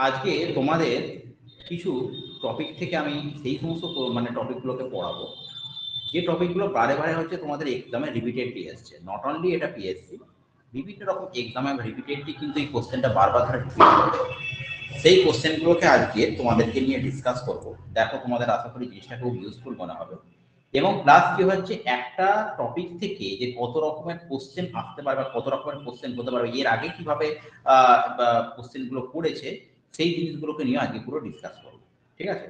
আজকে তোমাদের কিছু টপিক থেকে আমি সেই সমস্ত মানে টপিকগুলোকে পড়াবো যে টপিকগুলো বারে বারে হচ্ছে তোমাদের এক্সামে রিপিটেডলি আসছে। নট অনলি এটা পিএসসি, বিভিন্ন রকম এক্সামে রিপিটেডলি কিন্তু এই কোশ্চেনটা বারবার ধরে রিপিট করবে। সেই কোশ্চেনগুলোকে আজকে তোমাদেরকে নিয়ে ডিসকাস করবো। দেখো তোমাদের আশা করি জিনিসটা খুব ইউজফুল মনে হবে। এবং প্লাস কি হচ্ছে, একটা টপিক থেকে যে কত রকমের কোশ্চেন আসতে পারে বা কত রকমের কোশ্চেন হতে পারবে, এর আগে কিভাবে কোশ্চেনগুলো পড়েছে সেই জিনিসগুলোকে নিয়ে আজকে পুরো ডিসকাস করবো। ঠিক আছে?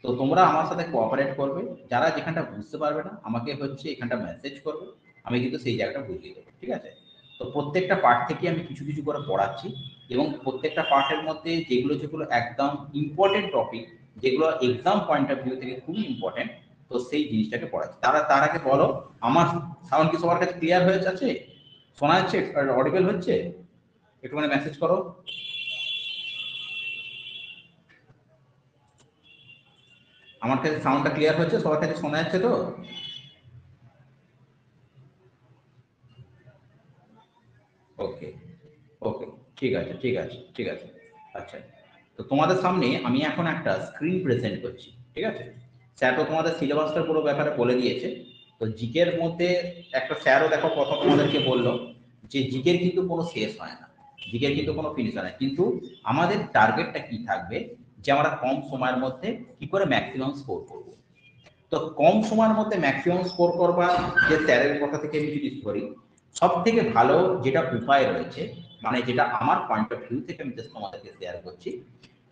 তো তোমরা আমার সাথে কোঅপারেট করবে। যারা যেখানটা বুঝতে পারবে না আমাকে হচ্ছে এখানটা মেসেজ করবে, আমি কিন্তু সেই জায়গাটা বুঝিয়ে দেবো। ঠিক আছে? তো প্রত্যেকটা পার্ট থেকে আমি কিছু কিছু করে পড়াচ্ছি এবং প্রত্যেকটা পার্টের মধ্যে যেগুলো যেগুলো একদম ইম্পর্টেন্ট টপিক, যেগুলো এক্সাম পয়েন্ট অফ ভিউ থেকে খুবই ইম্পর্টেন্ট, তো সেই জিনিসটাকে পড়াচ্ছি। তার আগে বলো, আমার সাউন্ড কি সবার কাছে ক্লিয়ার হয়ে যাচ্ছে? শোনা যাচ্ছে? অডিবল হচ্ছে? একটুখানি মেসেজ করো। আমার কাছে সাউন্ডটা ক্লিয়ার হচ্ছে? সবার কাছে শোনা যাচ্ছে তো? ওকে, ওকে, ঠিক আছে, ঠিক আছে, ঠিক আছে। আচ্ছা, তো তোমাদের সামনে আমি এখন একটা স্ক্রিন প্রেজেন্ট করছি। ঠিক আছে? স্যার তো তোমাদের সিলেবাসটার পুরো ব্যাপারে বলে দিয়েছে। তো জিকের মধ্যে একটা স্যারও দেখো প্রথম তোমাদেরকে বললো যে জিকের কিন্তু কোনো শেষ হয় না, জিকের কিন্তু কোনো ফিনিশ হয় না, কিন্তু আমাদের টার্গেটটা কি থাকবে যে আমরা কম সময়ের মধ্যে কি করে ম্যাক্সিমাম স্কোর করব। তো কম সময়ের মধ্যে ম্যাক্সিমাম স্কোর করবার যে স্যারের কথা থেকে আমি যদি ধরি, সব থেকে ভালো যেটা উপায় রয়েছে, মানে যেটা আমার পয়েন্ট অফ ভিউ থেকে আমি জাস্ট তোমাদেরকে শেয়ার করছি,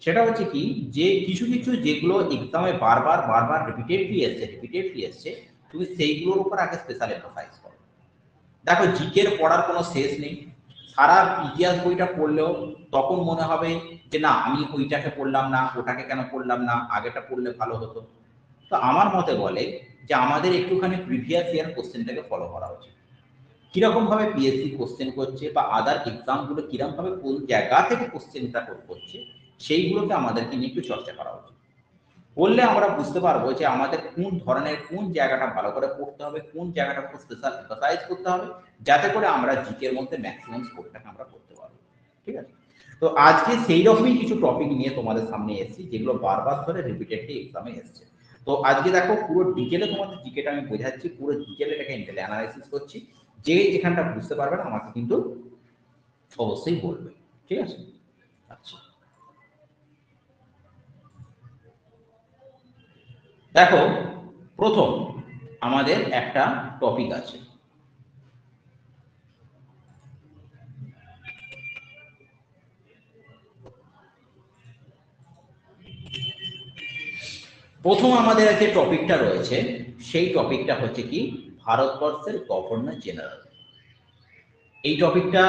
সেটা হচ্ছে কি, যে কিছু কিছু যেগুলো এক্সামে বারবার বারবার রিপিটেডলি এসছে, তুমি সেইগুলোর উপর আগে স্পেশাল এমফাসাইজ করো। দেখো জিকের পড়ার কোনো শেষ নেই। সারা ইতিহাস বইটা পড়লেও তখন মনে হবে যে না, আমি ওইটাকে পড়লাম না, ওটাকে কেন পড়লাম না, আগেটা পড়লে ভালো হতো। তো আমার মতে বলে যে আমাদের একটুখানি প্রিভিয়াস ইয়ার কোশ্চেনটাকে ফলো করা উচিত। কিরকম ভাবে পিএসসি কোশ্চেন করছে বা আদার এক্সাম গুলো কিরকম ভাবে কোন জায়গা থেকে কোশ্চেনটা করছে, সেইগুলোকে আমাদেরকে নিয়ে একটু চর্চা করা উচিত। বললে আমরা বুঝতে পারবো যে আমাদের কোন ধরনের কোন জায়গাটা ভালো করে পড়তে হবে, কোন জায়গাটা স্পেশাল এমফাসাইজ করতে হবে, যাতে করে আমরা জিকের মধ্যে ম্যাক্সিমাম স্কোরটাকে আমরা করতে পারবো। ঠিক আছে? তো আজকে সেই রকমই কিছু টপিক নিয়ে তোমাদের সামনে এসেছি, যেগুলো বারবার ধরে রিপিটেডলি এক্সামে এসছে। তো আজকে দেখো পুরো ডিটেলে তোমাদের জিকেটা আমি বোঝাচ্ছি, পুরো ডিটেলে এটাকে অ্যানালাইসিস করছি। যে যেখানটা বুঝতে পারবে না আমাকে কিন্তু অবশ্যই বলবে। ঠিক আছে? আচ্ছা, দেখো প্রথম আমাদের একটা টপিক আছে। প্রথম আমাদের যে টপিকটা রয়েছে সেই টপিকটা হচ্ছে কি, ভারতবর্ষের গভর্নর জেনারেল। এই টপিকটা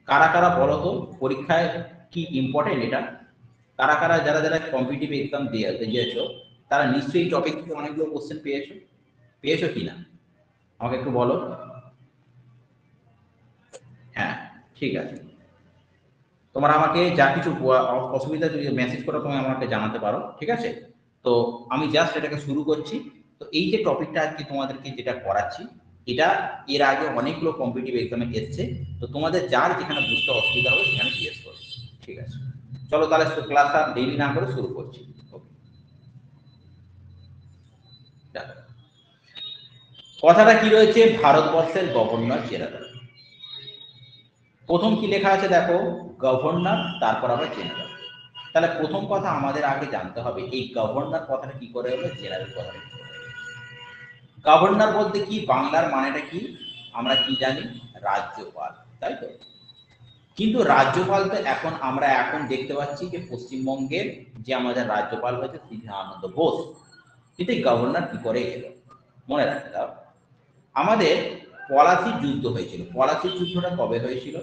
কারা কারা বলো তো, পরীক্ষায় কি ইম্পর্টেন্ট এটা? কারা কারা যারা যারা কম্পিটিটিভ এক্সাম দিয়েছো তারা নিশ্চয়ই এই টপিক থেকে অনেকগুলো কোশ্চেন পেয়েছো, পেয়েছো কিনা আমাকে একটু বলো। হ্যাঁ, ঠিক আছে। তোমরা আমাকে যা কিছু অসুবিধা যদি মেসেজ করো তুমি আমাকে জানাতে পারো। ঠিক আছে? তো আমি জাস্ট এটাকে শুরু করছি। তো এই যে টপিকটা আজকে তোমাদেরকে যেটা করাচ্ছি, এটা এর আগে অনেকগুলো কম্পিটিটিভ এক্সামে এসছে। তো তোমাদের যার যেখানে বুঝতে অসুবিধা হবে সেখানে জিজ্ঞেস করো। ঠিক আছে? চলো তাহলে ক্লাসটা দেরি না করে শুরু করছি। ওকে, কথাটা কি রয়েছে, ভারতবর্ষের গভর্নর জেনারেল। প্রথম কি লেখা আছে দেখো, গভর্নর, তারপর আবার জেনারেল। তাহলে প্রথম কথা আমাদের আগে জানতে হবে এই গভর্নর কথাটা কি করে হলো, জেনারেল কথাটা কি করে হলো। গভর্নর বলতে কি, বাংলার মানেটা কি আমরা কি জানি, রাজ্যপাল, তাই তো? কিন্তু রাজ্যপাল তো এখন আমরা এখন দেখতে পাচ্ছি যে পশ্চিমবঙ্গের যে আমাদের রাজ্যপাল হয়েছে শ্রী আনন্দ বোস। কিন্তু এই গভর্নর কি করে এলো, মনে রাখতে দাও। আমাদের পলাশির যুদ্ধ হয়েছিল। পলাশির যুদ্ধটা কবে হয়েছিল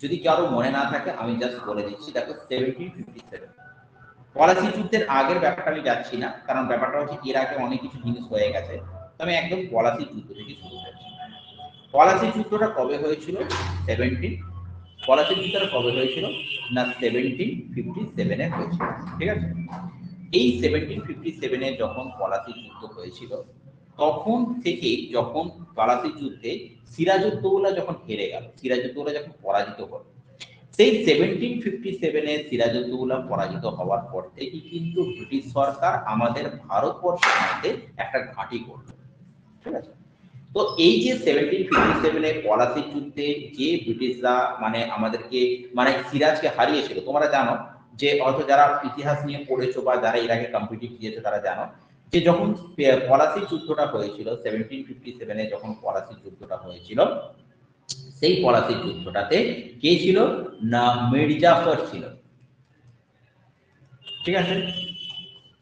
যদি কারো মনে না থাকে আমি জাস্ট বলে দিচ্ছি, দেখো 1757। পলাশি যুদ্ধের আগের ব্যাপারটা আমি যাচ্ছি না, কারণ ব্যাপারটা হচ্ছে এর আগে অনেক কিছু জিনিস হয়ে গেছে। তো আমি একদম পলাশি যুদ্ধ থেকে শুরু করছি। পলাশি যুদ্ধটা কবে হয়েছিল, সেভেন্টিন, পলাশি যুদ্ধটা কবে হয়েছিল না 1757-এ হয়েছিল। ঠিক আছে? এই 1757-এ যখন পলাশি যুদ্ধ হয়েছিল, তখন থেকে যখন পলাশি যুদ্ধে সিরাজউদ্দৌলা যখন হেরে গেল, সিরাজউদ্দৌলা যখন পরাজিত হল, সেই 1757 সিরাজউদ্দৌলা পরাজিত হওয়ার পর থেকে কিন্তু ব্রিটিশ সরকার আমাদের ভারতবর্ষের মধ্যে একটা ঘাঁটি করল। ঠিক আছে, তো এই যে 1757 পলাশির যুদ্ধে যে ব্রিটিশরা মানে আমাদেরকে মানে সিরাজকে হারিয়েছিল, তোমরা জানো যে হয়তো যারা ইতিহাস নিয়ে পড়েছো বা যারা এর আগে কম্পিটিটিভ দিয়েছে তারা জানো যে যখন পলাশির যুদ্ধটা হয়েছিল 1757 যখন পলাশির যুদ্ধটা হয়েছিল, সেই পলাশির যুদ্ধটাতে কে ছিল না মির্জাফর ছিল। ঠিক আছে,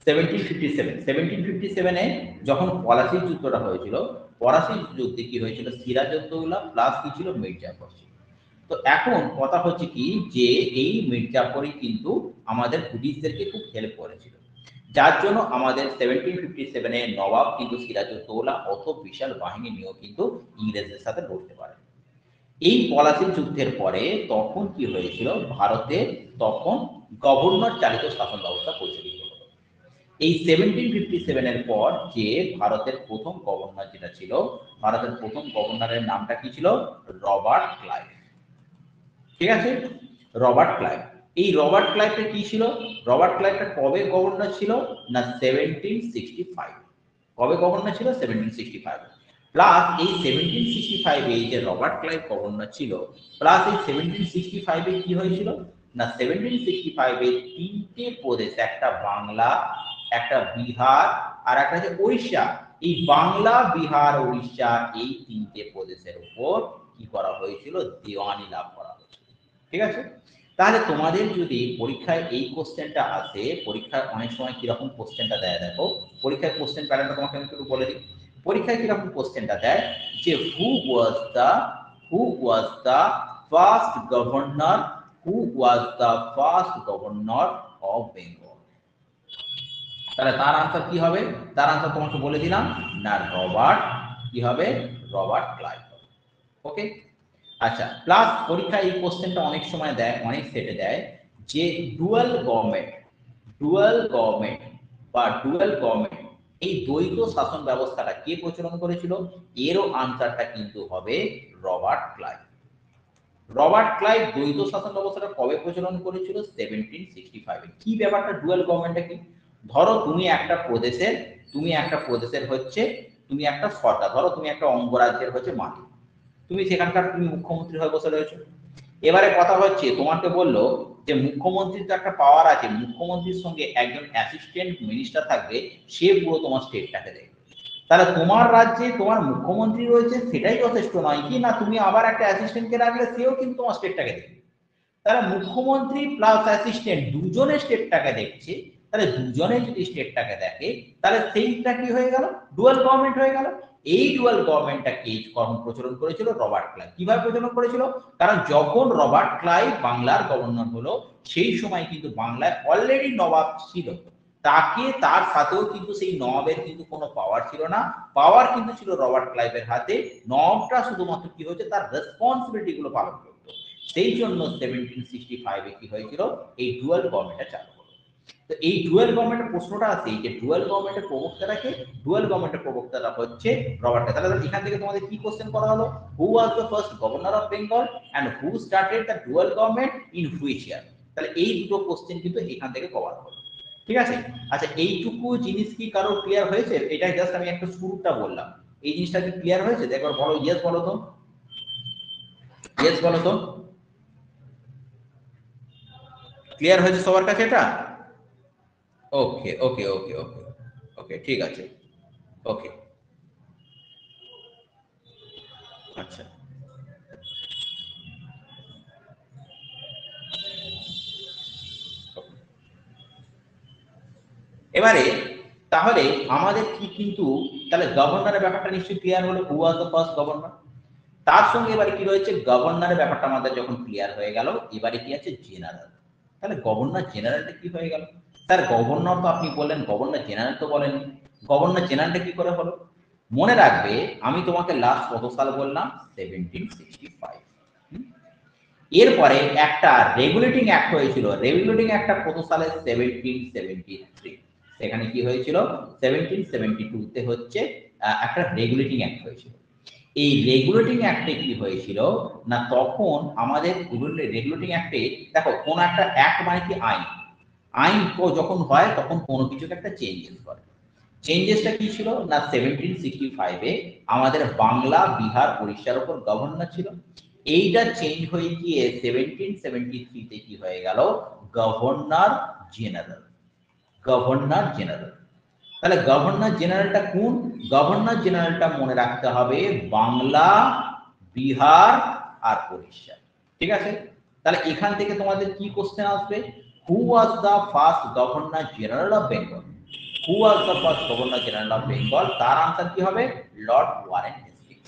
1757 যখন পলাশির যুদ্ধটা হয়েছিল, পলাশির যুদ্ধে কি হয়েছিল, সিরাজউদ্দৌলা প্লাস কি ছিল, মির্জাফর ছিল। তো এখন কথা হচ্ছে কি যে এই মির্জাফরই কিন্তু আমাদের ব্রিটিশদেরকে খুব হেল্প করেছিল, যার জন্য আমাদের 1757 নবাব কিন্তু সিরাজউদ্দৌলা অত বিশাল বাহিনী নিয়েও কিন্তু ইংরেজদের সাথে লড়তে পারে। এই পলাশির যুদ্ধের পরে তখন কি হয়েছিল, ভারতে তখন গভর্নর চালিত শাসন ব্যবস্থা প্রচলিত হলো। এই 1757 পর যে ভারতের প্রথম গভর্নর যেটা ছিল, ভারতের প্রথম গভর্নরের নামটা কি ছিল, রবার্ট ক্লাইভ। ঠিক আছে, রবার্ট ক্লাইভ। এই রবার্ট ক্লাইভটা কি ছিল, রবার্ট ক্লাইভটা কবে গভর্নর ছিল না 1765। কবে গভর্নর ছিল, 1765। প্লাস এই 1765 যে রবার্ট ক্লাইভ গভর্নর ছিল, প্লাস এই 1765 কি হয়েছিল না 1765 তিনটে প্রদেশ, একটা বাংলা, একটা বিহার আর একটা হচ্ছে উড়িষ্যা, এই বাংলা বিহার উড়িষ্যা এই তিনটে প্রদেশের উপর কি করা হয়েছিল, দেওয়ানি লাভ করা হয়েছিল। ঠিক আছে, তাহলে তোমাদের যদি পরীক্ষায় এই কোশ্চেনটা আসে, পরীক্ষায় অনেক সময় কিরকম কোশ্চেনটা দেয় দেখো, পরীক্ষায় কোশ্চেন প্যাটার্নটা তোমাকে আমি একটু বলে দিই। পরীক্ষায় কিরকম কোশ্চেনটা দেয় যে who was the first governor of Bengal. তাহলে তার আনসার কি হবে, তার আনসার তোমাকে বলে দিলাম না রবার্ট কি হবে, রবার্ট ক্লাইভ। ওকে, আচ্ছা, প্লাস পরীক্ষায় এই কোশ্চেনটা অনেক সময় দেয়, অনেক সেটে দেয় যে ডুয়াল গভর্নমেন্ট এই দ্বৈত শাসন ব্যবস্থাটা কে প্রচলন করেছিল, এরও আনসারটা কিন্তু হবে রবার্ট ক্লাইভ। রবার্ট ক্লাইভ দ্বৈত শাসন ব্যবস্থাটা কবে প্রচলন করেছিল, 1765। কি ব্যাপারটা ডুয়াল গভর্নমেন্টটা কি, ধরো তুমি একটা প্রদেশের হচ্ছে তুমি একটা সরকার, ধরো তুমি একটা অঙ্গরাজ্যের হচ্ছে মালিক, তুমি সেখানকার তুমি মুখ্যমন্ত্রী হয়ে বসে রয়েছো। এবারে কথা হচ্ছে তোমাকে বললো যে মুখ্যমন্ত্রীর তো একটা পাওয়ার আছে, মুখ্যমন্ত্রীর সঙ্গে একজন অ্যাসিস্ট্যান্ট মিনিস্টার থাকবে, সে পুরো তোমার স্টেটটাকে দেখবে। তাহলে তোমার রাজ্যে তোমার মুখ্যমন্ত্রী রয়েছে সেটাই যথেষ্ট নয় কি না, তুমি আবার একটা অ্যাসিস্ট্যান্টকে রাখলে সেও কিন্তু তোমার স্টেটটাকে দেখবে। তাহলে মুখ্যমন্ত্রী প্লাস অ্যাসিস্ট্যান্ট দুজনে স্টেটটাকে দেখছে, তাহলে দুজনে যদি স্টেটটাকে দেখে তাহলে সেইটা কি হয়ে গেল, ডুয়াল গভর্নমেন্ট হয়ে গেল। এই ডুয়াল গভর্নমেন্টটা কে প্রচলন করেছিল, রবার্ট ক্লাইভ। কিভাবে প্রচলন করেছিল, কারণ যখন রবার্ট ক্লাইভ বাংলার গভর্নর হলো সেই সময় কিন্তু বাংলায় অলরেডি নবাব ছিল, তাকে তার সাথেও কিন্তু সেই নবাবের কিন্তু কোনো পাওয়ার ছিল না, পাওয়ার কিন্তু ছিল রবার্ট ক্লাইভের হাতে। নবাবটা শুধুমাত্র কি হয়েছে, তার রেসপন্সিবিলিটি গুলো পালন করতো। সেই জন্য 1765 কি হয়েছিল, এই ডুয়াল গভর্নমেন্টটা চালু হলো। তো এই ডুয়াল গভর্নমেন্টের প্রশ্নটা আছে যে ডুয়াল গভর্নমেন্টের প্রবক্তারা কে, ডুয়াল গভর্নমেন্টের প্রবক্তারা হচ্ছে রবার্ট ক্লাইভ। তাহলে এখান থেকে তোমাদের কি কোশ্চেন করা হলো, who was the first governor of Bengal and who started the dual government in which year. তাহলে এই দুটো কোশ্চেন কিন্তু এখান থেকে কভার হলো। ঠিক আছে, আচ্ছা এইটুকু জিনিস কি কারো ক্লিয়ার হয়েছে, এটাই জাস্ট আমি একটা শুরুটা বললাম, এই জিনিসটা কি ক্লিয়ার হয়েছে, একবার বলো ইয়েস বলো তো, ইয়েস বলো তো, ক্লিয়ার হয়েছে সবার কাছে এটা? ওকে ওকে ওকে ওকে ওকে, ঠিক আছে, ওকে, আচ্ছা। এবারে তাহলে আমাদের কি কিন্তু তাহলে গভর্নরের ব্যাপারটা নিশ্চয়ই ক্লিয়ার হলো, who was the first governor. তার সঙ্গে এবারে কি রয়েছে, গভর্নরের ব্যাপারটা আমাদের যখন ক্লিয়ার হয়ে গেল, এবারে কি আছে জেনারেল। তাহলে গভর্নর জেনারেলটা কি হয়ে গেল, স্যার গভর্নর তো আপনি বললেন, গভর্নর জেনারেল তো বলেননি, গভর্নর জেনারেলটা কি করে হলো? মনে রাখবে আমি তোমাকে লাস্ট কত সাল বললাম, 1765। এরপরে একটা রেগুলেটিং অ্যাক্ট হয়েছিল, রেগুলেটিং অ্যাক্টটা কত সালে, 1773। সেখানে কি হয়েছিল, 1772 তে হচ্ছে একটা রেগুলেটিং অ্যাক্ট হয়েছিল। এই রেগুলেটিং অ্যাক্টে কি হয়েছিল না, তখন আমাদের রেগুলেটিং অ্যাক্টে দেখো কোন একটা অ্যাক্ট মানে কি আইন, আইন যখন হয় তখন কোনো কিছুকে একটা চেঞ্জেস করে। চেঞ্জেসটা কি ছিল না 1765-এ আমাদের বাংলা, বিহার, উড়িষ্যার উপর গভর্নর ছিল। এইটা চেঞ্জ হয়ে গিয়ে 1773-তে কি হয়ে গেল, গভর্নর জেনারেল। গভর্নর জেনারেল, তাহলে গভর্নর জেনারেলটা কোন, গভর্নর জেনারেলটা মনে রাখতে হবে বাংলা, বিহার আর উড়িষ্যা। ঠিক আছে, তাহলে এখান থেকে তোমাদের কি কোশ্চেন আসবে, who was the first governor general of Bengal, who was the first governor general of Bengal, তার আনসার কি হবে, Lord Warren Hastings,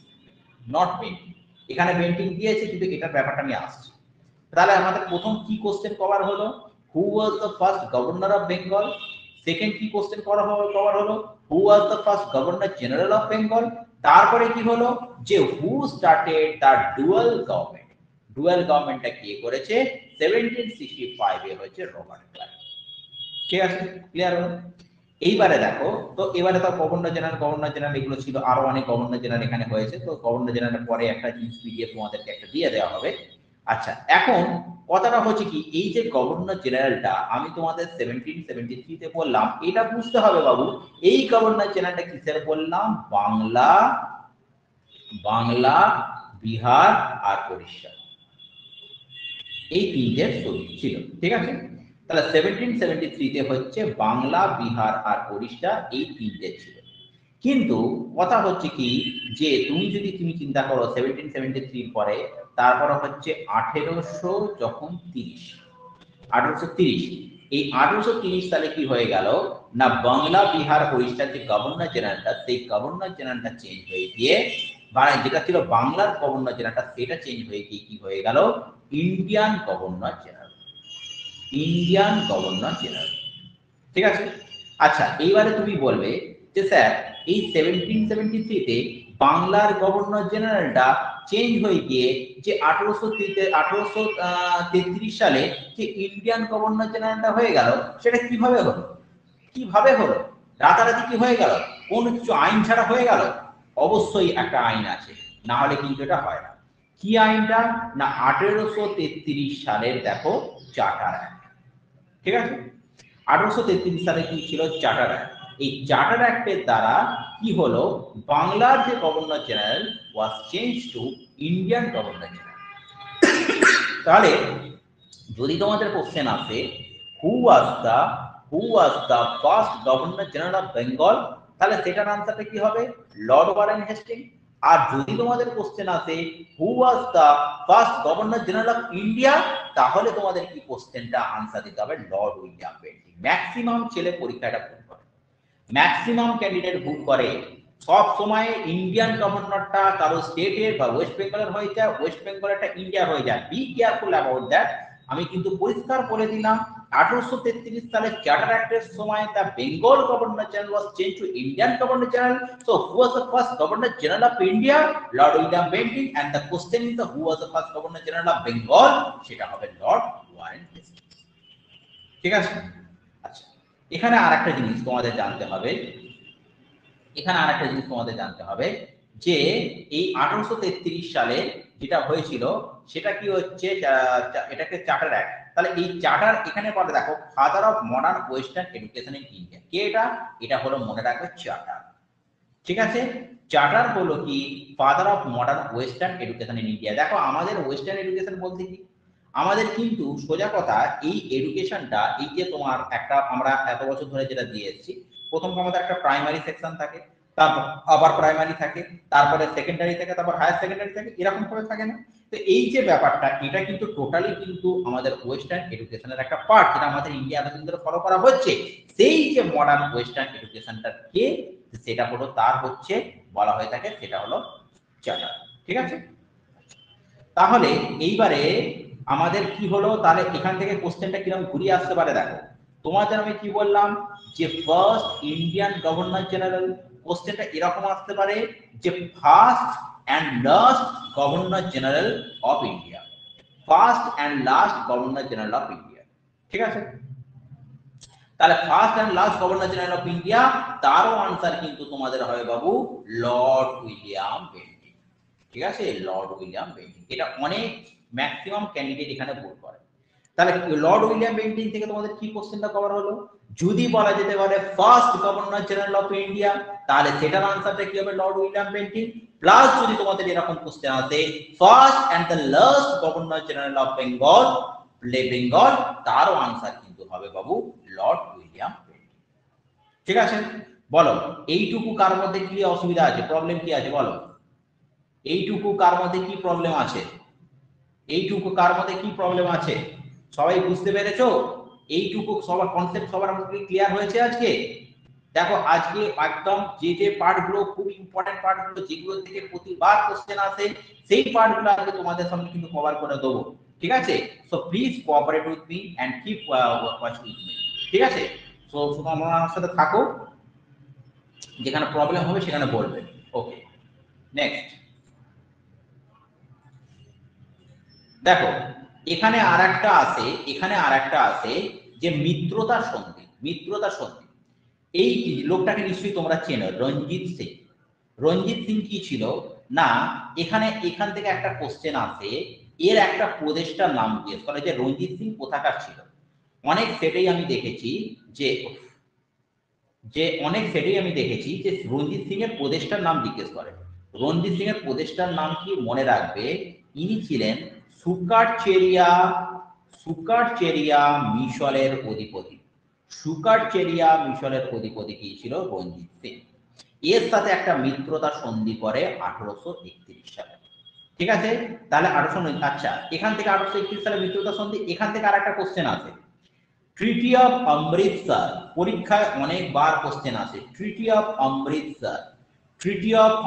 not Bentinck. এখানে বেন্টিং দিয়েছে কিন্তু এটার ব্যাপারটা আমি আসছি। তাহলে আমাদের প্রথম কি কোশ্চেন কভার হলো, who was the first governor of Bengal. Second কি কোশ্চেন কভার হলো, who was the first governor general of Bengal. তারপরে কি হলো যে who started the dual government, dual গভর্নমেন্টটা কে করেছে, 1765-এ হয়েছে রবার্ট ক্লাইভ। ঠিক আছে, ক্লিয়ার হলো। এইবারে দেখো তো, এবারে তো গভর্নর জেনারেল এগুলো ছিল, আরো অনেক গভর্নর জেনারেল এখানে হয়েছে। তো গভর্নর জেনারেলের পরে একটা জিনিস পিডিএফ তোমাদেরকে একটা দিয়ে দেওয়া হবে। আচ্ছা, এখন কথাটা হচ্ছে কি, এই যে গভর্নর জেনারেলটা আমি তোমাদের 1773-তে বললাম, এটা বুঝতে হবে বাবু, এই গভর্নর জেনারেলটা কিসের বললাম, বাংলা, বাংলা, বিহার আর উড়িষ্যা, এই তিনটে ছিল। ঠিক আছে, তাহলে 1773-তে হচ্ছে বাংলা, বিহার আর উড়িষ্যা, এই তিনটে ছিল। কিন্তু কথা হচ্ছে কি, যে তুমি যদি চিন্তা করো 1773 পরে, তারপরে হচ্ছে 1830, এই 1830 সালে কি হয়ে গেল না, বাংলা, বিহার, উড়িষ্যার যে গভর্নর জেনারেলটা, সেই গভর্নর জেনারেলটা চেঞ্জ হয়ে গিয়ে, যেটা ছিল বাংলার গভর্নর জেনারেলটা, সেটা চেঞ্জ হয়ে গিয়ে কি হয়ে গেল, Indian governor general, Indian governor general. ঠিক আছে, আচ্ছা এইবারে তুমি বলবে যে স্যার এই 1773-তে বাংলার গভর্নর জেনারেলটা চেঞ্জ হয়ে গিয়ে যে 1833 সালে যে ইন্ডিয়ান গভর্নর জেনারেলটা হয়ে গেল, সেটা কিভাবে হলো, কিভাবে হলো, রাতারাতি কি হয়ে গেল, কোন কিছু আইন ছাড়া হয়ে গেল? অবশ্যই একটা আইন আছে, না হলে কিন্তু এটা হয় না। কি আইনটা না, 1833 সালের দেখো চার্টার অ্যাক্ট। ঠিক আছে, 1833 সালে কি ছিল, চার্টার অ্যাক্ট। এই চার্টার অ্যাক্টের দ্বারা কি হলো, বাংলার যে governor general was change to Indian governor general. তাহলে যদি তোমাদের কোশ্চেন আসে who was the first governor general of Bengal, তাহলে সেটার আনসারটা কি হবে, লর্ড ওয়ারেন হেস্টিং। আর যদি তোমাদের কোশ্চেন আসে who was the first governor general of India, তাহলে তোমাদের কি কোশ্চেনটা আনসার দিতে হবে, লর্ড উইলিয়াম বেন্টিং। ম্যাক্সিমাম ছেলে পরীক্ষাটা ভুল করে, ম্যাক্সিমাম ক্যান্ডিডেট ভুল করে। সব সময় ইন্ডিয়ান গভর্নরটা কারো স্টেটের বা ওয়েস্ট বেঙ্গলের হয়ে যায়, ওয়েস্ট বেঙ্গলেরটা ইন্ডিয়া হয়ে যায়। Be careful about that. আমি কিন্তু পরিষ্কার বলে দিলাম 1833 সালে চার্টার অ্যাক্টের সময় the Bengal governor general was change to Indian governor general. So who was the first governor general of India, lord William Bentinck. And the question is the who was the first governor general of Bengal, সেটা হবে Lord Warren Hastings. ঠিক আছে, আচ্ছা এখানে আরেকটা জিনিস তোমাদের জানতে হবে, যে এই 1833 সালে যেটা হয়েছিল সেটা কি হচ্ছে, এটাকে চার্টার অ্যাক্ট। তাহলে এই চার্টার এখানে পরে দেখো, father of modern western education in India, কে এটা হলো মনে রাখবে চার্টার। ঠিক আছে, চার্টার হলো কি, father of modern western education in India. দেখো আমাদের ওয়েস্টার্ন এডুকেশন বলতে কি, আমাদের কিন্তু সোজা কথা এই এডুকেশনটা, এই যে তোমার একটা আমরা এত বছর ধরে যেটা দিয়ে এসেছি, প্রথম আমাদের একটা প্রাইমারি সেকশন থাকে, তারপর আবার প্রাইমারি থাকে, তারপরে সেকেন্ডারি থাকে, তারপর হায়ার সেকেন্ডারি থাকে, এরকম ভাবে থাকে না? তো এই যে ব্যাপারটা, এটা কিন্তু টোটালি কিন্তু আমাদের ওয়েস্টার্ন এডুকেশনের একটা পার্ট, যেটা আমাদের ইন্ডিয়া এতদিন ধরে ফলো করা হচ্ছে। সেই যে মডার্ন ওয়েস্টার্ন এডুকেশনটা কে, সেটা হলো তার হচ্ছে বলা হয়ে থাকে, সেটা হলো চার্টার। ঠিক আছে, তাহলে এইবারে আমাদের কি হলো, তাহলে এখান থেকে কোশ্চেনটা কিরকম ঘুরিয়ে আসতে পারে দেখো, তোমাদের আমি কি বললাম যে ফার্স্ট ইন্ডিয়ান গভর্নর জেনারেল, কোশ্চেনটা এরকম আসতে পারে যে first and last governor general of India, first and last governor general of India. ঠিক আছে, তাহলে first and last governor general of India, তারও আনসার কিন্তু তোমাদের হবে বাবু লর্ড উইলিয়াম বেন্টিং। ঠিক আছে, লর্ড উইলিয়াম বেন্টিং। এটা অনেক ম্যাক্সিমাম ক্যান্ডিডেট এখানে ভুল করে। তাহলে লর্ড উইলিয়াম বেন্টিং থেকে তোমাদের কি কোশ্চেনটা কভার হলো? যদি বলা যেতে পারে first governor general of India, তাহলে সেটার আনসারটা কি হবে? Lord William Bentinck. প্লাস যদি তোমাদের এরকম কোশ্চেন আসে first and the last governor general of Bengal, তারও আনসার কিন্তু হবে বাবু লর্ড উইলিয়াম বেন্টিং। ঠিক আছে, বলো এইটুকু কার মধ্যে কি অসুবিধা আছে, প্রবলেম কি আছে বলো? এইটুকু কার মধ্যে কি প্রবলেম আছে? এইটুকু কার মধ্যে কি প্রবলেম আছে? সবাই বুঝতে পেরেছো? এইটুকু সবার কনসেপ্ট সবার মধ্যে ক্লিয়ার হয়েছে আজকে? দেখো আজকে একদম যে পার্টগুলো খুব ইম্পর্টেন্ট পার্টগুলো, যেগুলো থেকে প্রতিবার কোশ্চেন আসে, সেই পার্টগুলো আজকে তোমাদের সামনে কিন্তু কভার করে দেবো। ঠিক আছে, so please cooperate with me and keep watching with me. ঠিক আছে, সো তোমরা আমার সাথে থাকো, যেখানে প্রবলেম হবে সেখানে বলবে। ওকে, নেক্সট দেখো এখানে আরেকটা আছে, যে মিত্রতা সন্ধি। মিত্রতা সন্ধি, এই লোকটাকে নিশ্চয়ই তোমরা চেনো, রঞ্জিত সিং। রঞ্জিত সিং কি ছিল না, এখান থেকে একটা কোশ্চেন আসে, এর একটা প্রদেশটার নাম জিজ্ঞেস করে যে রঞ্জিত সিং কোথাকার ছিল। অনেক সেটাই আমি দেখেছি যে রঞ্জিত সিং এর প্রদেশটার নাম জিজ্ঞেস করে। রঞ্জিত সিং এর প্রদেশটার নাম কি মনে রাখবে, ইনি ছিলেন সুকারচেরিয়া মিশলের অধিপতি। সুকারচেরিয়া মিশলের অধিপতি কি ছিল? রঞ্জিত সিং। এর সাথে একটা মিত্রতা সন্ধি করে 1831 সালে। ঠিক আছে, তাহলে 1809, আচ্ছা এখান থেকে 1831 সালে মিত্রতা সন্ধি। এখান থেকে আর একটা কোশ্চেন আছে, ট্রিটি অফ অমৃতসর। পরীক্ষায় অনেকবার কোশ্চেন আসে, ট্রিটি অফ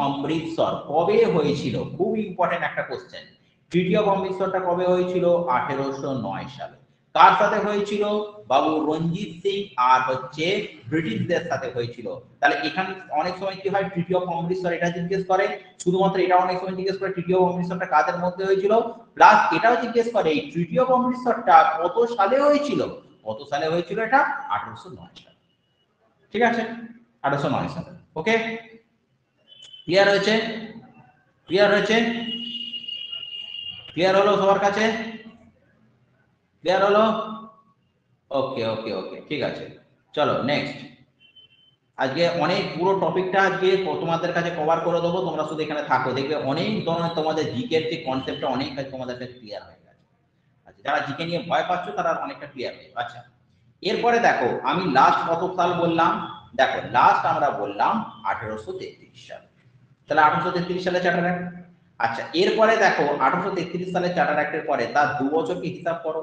অমৃতসর কবে হয়েছিল? খুব ইম্পর্টেন্ট একটা কোশ্চেন। ট্রিটি অফ অমৃতসরটা কবে হয়েছিল? 1809 সালে। কার সাথে হয়েছিল? বাবু রঞ্জিত সিং আর ব্রিটিশদের সাথে হয়েছিল। তাহলে এখানে অনেক সময় কি হয়, ট্রিটি অফ অমৃতসর এটা জিজ্ঞেস করে, শুধুমাত্র এটা অনেক সময় জিজ্ঞেস করে ট্রিটি অফ অমৃতসরটা কাদের মধ্যে হয়েছিল, প্লাস এটাও জিজ্ঞেস করে এই ট্রিটি অফ অমৃতসরটা কত সালে হয়েছিল। কত সালে হয়েছিল এটা? 1809 সালে। ঠিক আছে, 1809 সালে। ওকে, ক্লিয়ার হয়েছে? ক্লিয়ার হলো সবার কাছে? ক্লিয়ার হলো? ওকে ওকে ওকে, ঠিক আছে, চলো নেক্সট। আজকে অনেক পুরো টপিকটা আজকে তোমাদের কাছে কভার করে দেবো, তোমরা শুধু এখানে থাকো, দেখবে অনেক ধরনের তোমাদের জিকের যে কনসেপ্টটা অনেক কাছে তোমাদের কাছে ক্লিয়ার হয়ে গেছে। আচ্ছা, যারা জিকে নিয়ে ভয় পাচ্ছ তারা অনেকটা ক্লিয়ার হয়ে যাবে। আচ্ছা, এরপরে দেখো আমি লাস্ট কত সাল বললাম, দেখো লাস্ট আমরা বললাম 1833 সাল। তাহলে 1833 সালে চার্টার অ্যাক্ট। আচ্ছা, এরপরে দেখো 1833 সালে চার্টার অ্যাক্টের পরে তার 2 বছরকে হিসাব করো,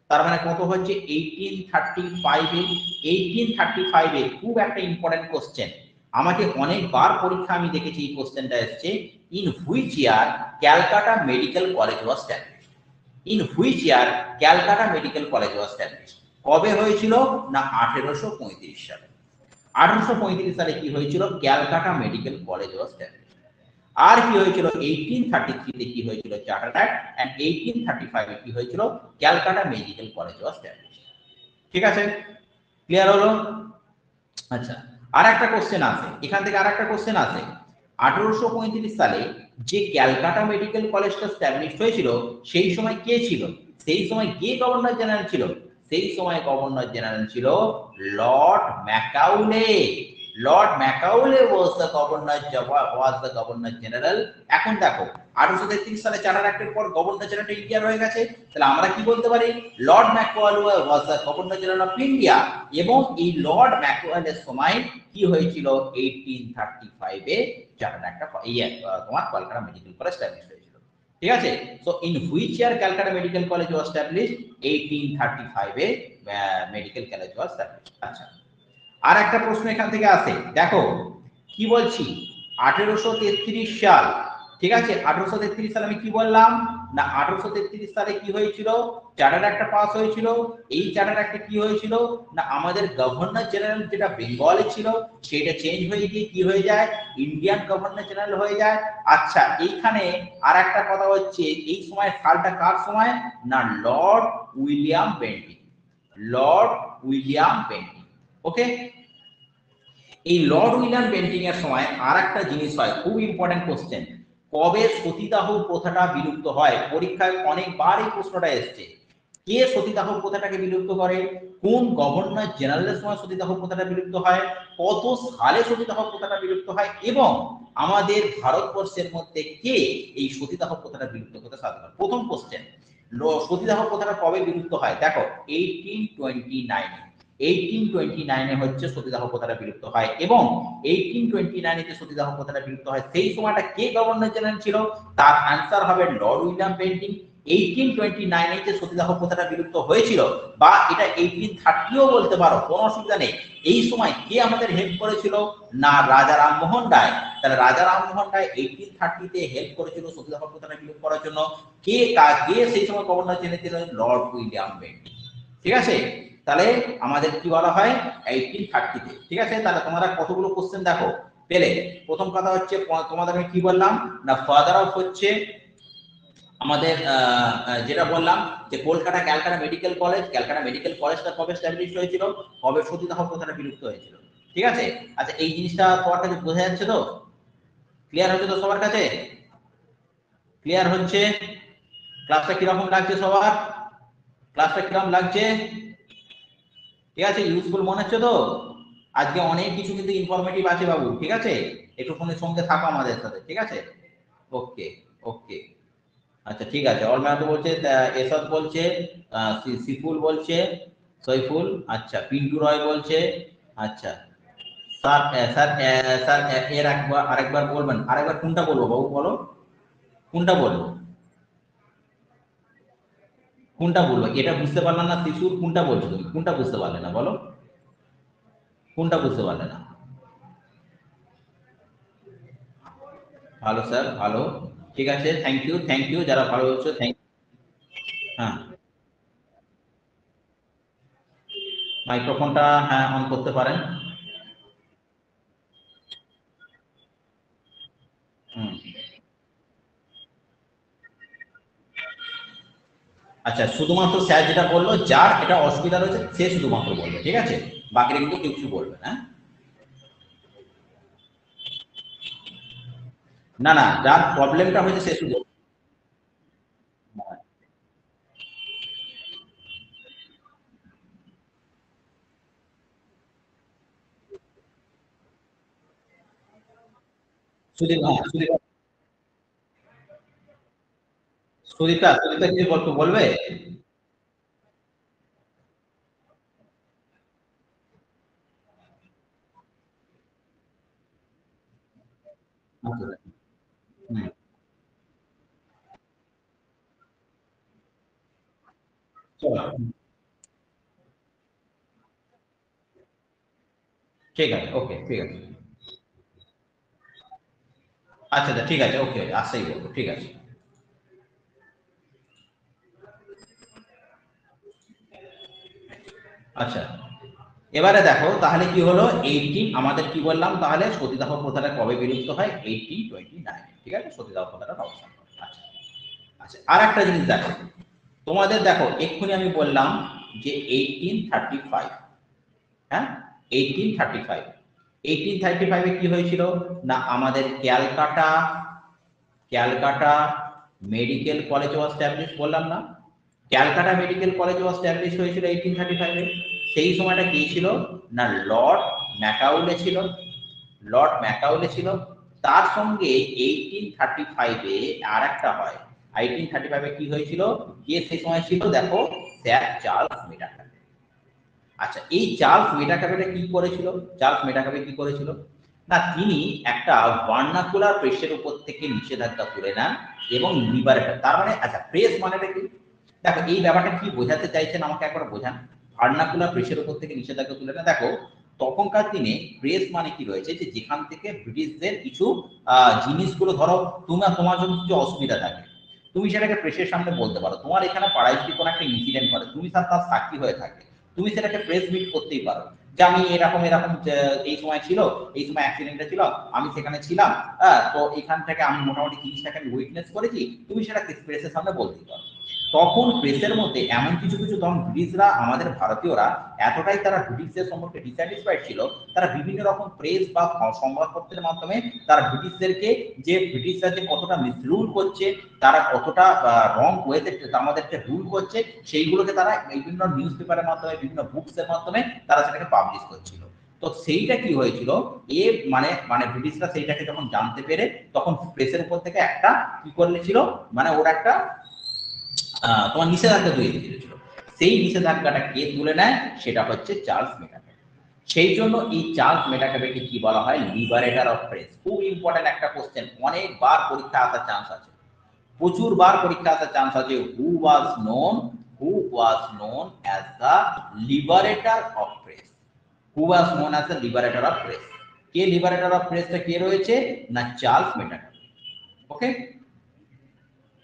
তার মানে কত হচ্ছে? 1835 এ খুব একটা ইম্পর্টেন্ট কোশ্চেন, আমাকে অনেকবার পরীক্ষা আমি দেখেছি এই কোশ্চেনটা এসেছে, in which year Calcutta medical college was established. In which year Calcutta medical college was established. কবে হয়েছিল? না 1835 সালে। 1835 সালে কি হয়েছিল? Calcutta medical college was established. আর কি হয়েছিল? 1833 তে কি হয়েছিল? Charter act. এন্ড 1835 এ কি হয়েছিল? Calcutta medical college was established. ঠিক আছে, ক্লিয়ার হলো? আচ্ছা, আর একটা কোশ্চেন আছে, এখান থেকে আর একটা কোশ্চেন আছে, 1835 সালে যে ক্যালকাটা মেডিকেল কলেজটা স্ট্যাবলিশড হয়েছিল সেই সময় কে ছিল? সেই সময় কে গভর্নর জেনারেল ছিল? সেই সময় গভর্নর জেনারেল ছিল lord Macaulay. Lord Macaulay was the governor general। এখন দেখো 1833 সালে চার্টার অ্যাক্টের পর গভর্নর জেনারেল ইন্ডিয়ার হয়ে গেছে, তাহলে আমরা কি বলতে পারি? Lord Macaulay was the governor general of India। এবং এই লর্ড ম্যাকাউলের সময় কি হয়েছিল? 1835 এ চার্টার অ্যাক্টটা তোমার কলকাতা মেডিকেল কলেজ স্ট্যাবলিশ হয়েছিল। ঠিক আছে, so in which year Calcutta medical college was established? 1835 A medical college was established. আচ্ছা, আর একটা প্রশ্ন এখান থেকে আসে, দেখো কি বলছি, 1833 সাল। ঠিক আছে, 1833 সালে আমি কি বললাম না, 1833 সালে কি হয়েছিল? চার্টার অ্যাক্টটা পাস হয়েছিল। এই চার্টার অ্যাক্টে কি হয়েছিল না, আমাদের গভর্নর জেনারেল যেটা বেঙ্গলে ছিল সেটা চেঞ্জ হয়ে গিয়ে কি হয়ে যায়? ইন্ডিয়ান গভর্নর জেনারেল হয়ে যায়। আচ্ছা, এইখানে আর একটা কথা হচ্ছে, এই সময় সালটা কার সময় না, lord William Bentinck. Lord William Bentinck. Okay, এই লর্ড উইলিয়াম বেন্টিং এর সময় আর একটা জিনিস হয়, খুব ইম্পর্টেন্ট কোশ্চেন, কবে সতীদাহ প্রথাটা বিলুপ্ত হয়? পরীক্ষায় অনেকবার এই প্রশ্নটা এসছে। কে সতীদাহ প্রথাটাকে বিলুপ্ত করে? কোন গভর্নর জেনারেলের সময় সতীদাহ প্রথাটা বিলুপ্ত হয়? কত সালে সতীদাহ প্রথাটা বিলুপ্ত হয়? এবং আমাদের ভারতবর্ষের মধ্যে কে এই সতীদাহ প্রথাটা বিলুপ্ত করতে সাহায্য করে? প্রথম কোশ্চেন, সতীদাহ প্রথাটা কবে বিলুপ্ত হয়? দেখো 1829 1829 হচ্ছে সতীদাহ প্রথাটা বিলুপ্ত হয় এবং 1829 যে সতীদাহ প্রথাটা বিলুপ্ত হয় সেই সময়টা কে গভর্নর জেনারেল ছিল? তার অ্যান্সার হবে লর্ড উইলিয়াম বেন্টিং। 1829 যে সতীদাহ প্রথাটা বিলুপ্ত হয়েছিল, বা এটা 1830ও বলতে পারো, কোনো অসুবিধা নেই। এই সময় কে আমাদের হেল্প করেছিল? না রাজা রামমোহন রায়। তাহলে রাজা রামমোহন রায় 1830 হেল্প করেছিল সতীদাহ প্রথাটা বিলুপ্ত করার জন্য। কে সেই সময় গভর্নর জেনারেল ছিলেন? Lord William Bentinck. ঠিক আছে, তাহলে আমাদের কি বলা হয় 1830-তে। ঠিক আছে, তাহলে তোমরা কতগুলো কোশ্চেন দেখো পেলে। প্রথম কথা হচ্ছে তোমাদের আমি কি বললাম না, ফাদার অফ হচ্ছে আমাদের যেটা বললাম যে কলকাতা ক্যালকাটা মেডিকেল কলেজটা কবে এস্টাবলিশ হয়েছিল, কবে সতীদাহ প্রথাটা বিলুপ্ত হয়েছিল। ঠিক আছে, আচ্ছা এই জিনিসটা সবার কাছে বোঝা যাচ্ছে তো? ক্লিয়ার হচ্ছে তো সবার কাছে? ক্লিয়ার হচ্ছে? ক্লাসটা কিরকম লাগছে সবার? ক্লাসটা কিরকম লাগছে? ঠিক আছে, ইউজফুল মনে হচ্ছে তো? আজকে অনেক কিছু কিন্তু ইনফরমেটিভ আছে বাবু। ঠিক আছে, একটুখানি সঙ্গে থাকো আমাদের সাথে। ঠিক আছে, ওকে ওকে। আচ্ছা ঠিক আছে, অলমায়াত বলছে, এসদ বলছে, সিফুল বলছে, সৈফুল, আচ্ছা পিন্টু রয় বলছে, আচ্ছা স্যার স্যার স্যার এর একবার আরেকবার বলবেন, আরেকবার কোনটা বলবো বাবু বলো, কোনটা বলবো, কোনটা বলবো? এটা বুঝতে পারলাম না শিশুর, কোনটা বলছো তুমি? কোনটা বুঝতে পারলে না বলো, কোনটা বুঝতে পারলে না? ভালো স্যার, ভালো, ঠিক আছে, থ্যাংক ইউ যারা ভালো হচ্ছে, থ্যাংক। হ্যাঁ, মাইক্রোফোনটা হ্যাঁ অন করতে পারেন। হুম, আচ্ছা শুধুমাত্র স্যার যেটা বললো, যার এটা অসুবিধা রয়েছে সে শুধুমাত্র বলবে, ঠিক আছে, বাকিরা কিন্তু কেউ কিছু বলবে না। না না, যার প্রবলেমটা হয়েছে সে শুধু। সুদীপ, হ্যাঁ সুদীপ, সুদীপটা কি গল্প বলবে? আচ্ছা, হুম, চলো, ঠিক আছে, ওকে ঠিক আছে। আচ্ছা আচ্ছা ঠিক আছে, ওকে আসতেই বলবো, ঠিক আছে। আচ্ছা, এবারে দেখো তাহলে কি হলো, আমাদের কি বললাম তাহলে সতীদাহ প্রথাটা কবে বিলুপ্ত হয়? 1829, ঠিক আছে, সতীদাহ প্রথাটা অবসান করে। আচ্ছা আচ্ছা, আর একটা জিনিস দেখো, তোমাদের দেখো এক্ষুনি আমি বললাম যে 1835, হ্যাঁ 1835, 1835-এ কি হয়েছিল না, আমাদের ক্যালকাটা ক্যালকাটা মেডিকেল কলেজ ওয়াজ স্ট্যাবলিশ, বললাম না? ক্যালকাটা মেডিকেল কলেজ ওয়াজ স্ট্যাবলিশ হয়েছিল 1835-এ। সেই সময়টা কি ছিল না, লর্ড ম্যাকাউলে ছিল, লর্ড ম্যাকাউলে ছিল। তার সঙ্গে 1835-এ আর একটা হয়, 1835-এ কি হয়েছিল, কে সেই সময় ছিল দেখো, স্যার চার্লস মেটাকার। আচ্ছা এই চার্লস মেটাকাবেটা কি করেছিল? চার্লস মেটাকাবে কি করেছিল না, তিনি একটা ভার্নাকুলার প্রেসের উপর থেকে নিষেধাজ্ঞা তুলে নেন এবং লিবারেটর, তার মানে আচ্ছা প্রেস মানেটা কি? দেখো এই ব্যাপারটা কি বোঝাতে চাইছেন আমাকে একবার বোঝান। ভার্নাকুলার প্রেসের উপর থেকে নিষেধাজ্ঞা তুলে নেন, দেখো তখনকার দিনে প্রেস মানে কি রয়েছে, যে যেখান থেকে ব্রিটিশদের কিছু জিনিসগুলো, ধরো তোমার জন্য কিছু অসুবিধা থাকে, তুমি সেটাকে প্রেসের সামনে বলতে পারো। তোমার এখানে পাড়ায় যদি কোনো একটা ইনসিডেন্ট করে, তুমি তার সাক্ষী হয়ে থাকে, তুমি সেটাকে প্রেস মিট করতেই পারো, যে আমি এরকম এরকম এই সময় ছিল, এই সময় অ্যাক্সিডেন্টটা ছিল, আমি সেখানে ছিলাম, তো এখান থেকে আমি মোটামুটি জিনিসটাকে আমি উইটনেস করেছি, তুমি সেটা প্রেসের সামনে বলতেই পারো। তখন প্রেসের মধ্যে এমন কিছু কিছু, তখন ব্রিটিশরা, আমাদের ভারতীয়রা এতটাই তারা ব্রিটিশদের সম্পর্কে ডিস্যাটিসফাইড ছিল, তারা বিভিন্ন রকম প্রেস বা সংবাদপত্রের মাধ্যমে তারা ব্রিটিশদেরকে, যে ব্রিটিশরা যে কতটা মিসরুল করছে, তারা কতটা রং ওয়েতে আমাদেরকে রুল করছে, সেইগুলোকে তারা বিভিন্ন নিউজ পেপারের মাধ্যমে, বিভিন্ন বুকসের মাধ্যমে তারা সেটাকে পাবলিশ করছিল। তো সেইটা কি হয়েছিল, এ মানে মানে ব্রিটিশরা সেইটাকে যখন জানতে পেরে, তখন প্রেসের উপর থেকে একটা কি করেছিল, মানে ওরা একটা তোমার নিষেধাজ্ঞা তুলে দিয়েছিল। সেই নিষেধাজ্ঞাটা কে তুলে নেয়, সেটা হচ্ছে চার্লস মেটাকাবে। সেই জন্য এই চার্লস মেটাকাবেকে কি বলা হয়, লিবারেটর অফ প্রেস। খুব ইম্পর্টেন্ট একটা কোশ্চেন, অনেকবার পরীক্ষা আসার চান্স আছে, প্রচুর বার পরীক্ষা আসার চান্স আছে। Who was known as the liberator of press. Who was known as the liberator of press. কে লিবারেটর অফ প্রেসটা কে রয়েছে, না চার্লস মেটাকাবে। ওকে,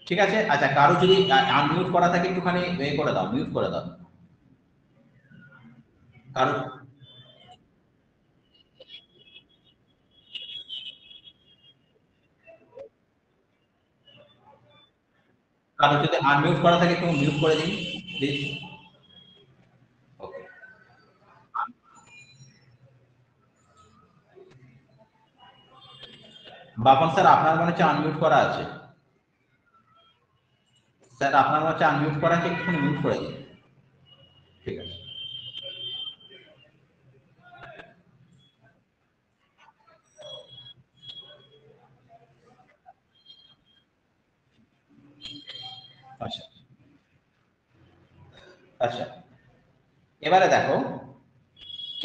ঠিক আছে। আচ্ছা, কারো যদি আনমিউট করা থাকে একটুখানি করে দাও, মিউট করে দাও কারো। কারো যদি আনমিউট করা থাকে একটু মিউট করে দিন প্লিজ। ওকে, বাপন স্যার আপনার মনে হচ্ছে আনমিউট করা আছে। স্যার আপনার মনে হচ্ছে আনমিউট করা আছে, একটুখানি মিউট করে দিন। ঠিক আছে, আচ্ছা আচ্ছা। এবারে দেখো,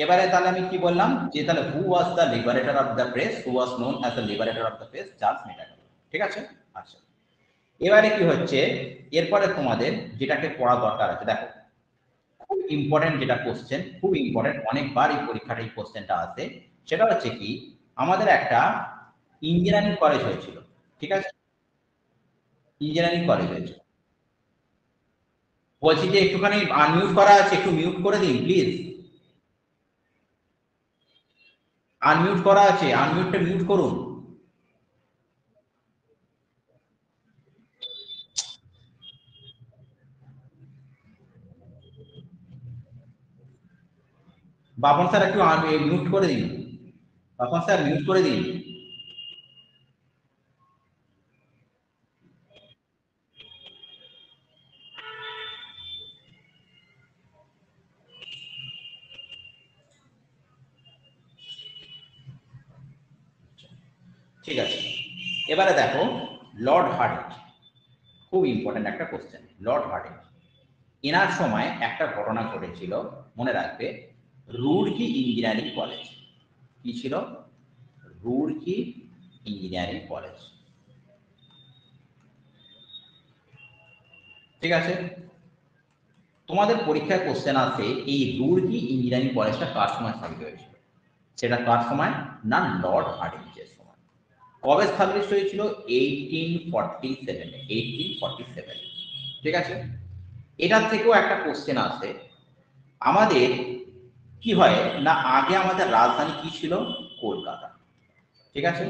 এবারে তাহলে আমি কি বললাম, যে তাহলে who was the liberator of the press, who was known as the liberator of the press, Charles Metcalfe. ঠিক আছে, আচ্ছা। এবারে কি হচ্ছে, এরপরে তোমাদের যেটাকে পড়া দরকার আছে, দেখো খুব ইম্পর্টেন্ট যেটা কোশ্চেন, খুব ইম্পর্টেন্ট, অনেকবার এই পরীক্ষাটা এই কোশ্চেনটা আসে, সেটা হচ্ছে কি, আমাদের একটা ইঞ্জিনিয়ারিং কলেজ হয়েছিল। ঠিক আছে, ইঞ্জিনিয়ারিং কলেজ হয়েছিল। বলছি যে একটুখানি আনমিউট করা আছে, একটু মিউট করে দিন প্লিজ। আনমিউট করা আছে, আনমিউটটা মিউট করুন। বাপন স্যার একটু মিউট করে দিন, বাপন স্যার মিউট করে দিন। ঠিক আছে, এবারে দেখো, লর্ড হার্ডিঞ্জ, খুব ইম্পর্টেন্ট একটা কোশ্চেন। লর্ড হার্ডিঞ্জ, এনার সময় একটা ঘটনা ঘটেছিল, মনে রাখবে, রুড়কি ইঞ্জিনিয়ারিং কলেজ। কি ছিল, রুড়কি ইঞ্জিনিয়ারিং কলেজ। ঠিক আছে, তোমাদের পরীক্ষায় কোশ্চেন আছে, এই রুড়কি ইঞ্জিনিয়ারিং কলেজটা কার সময় স্থাপিত হয়েছিল, সেটা কার সময়, না লর্ড হার্ডিঞ্জের সময়। কবে স্টাবলিশ হয়েছিল, 1847, 1847। ঠিক আছে, এটার থেকেও একটা কোশ্চেন আছে আমাদের, কি হয় না, আগে আমাদের রাজধানী কি ছিল, কলকাতা। ঠিক আছে,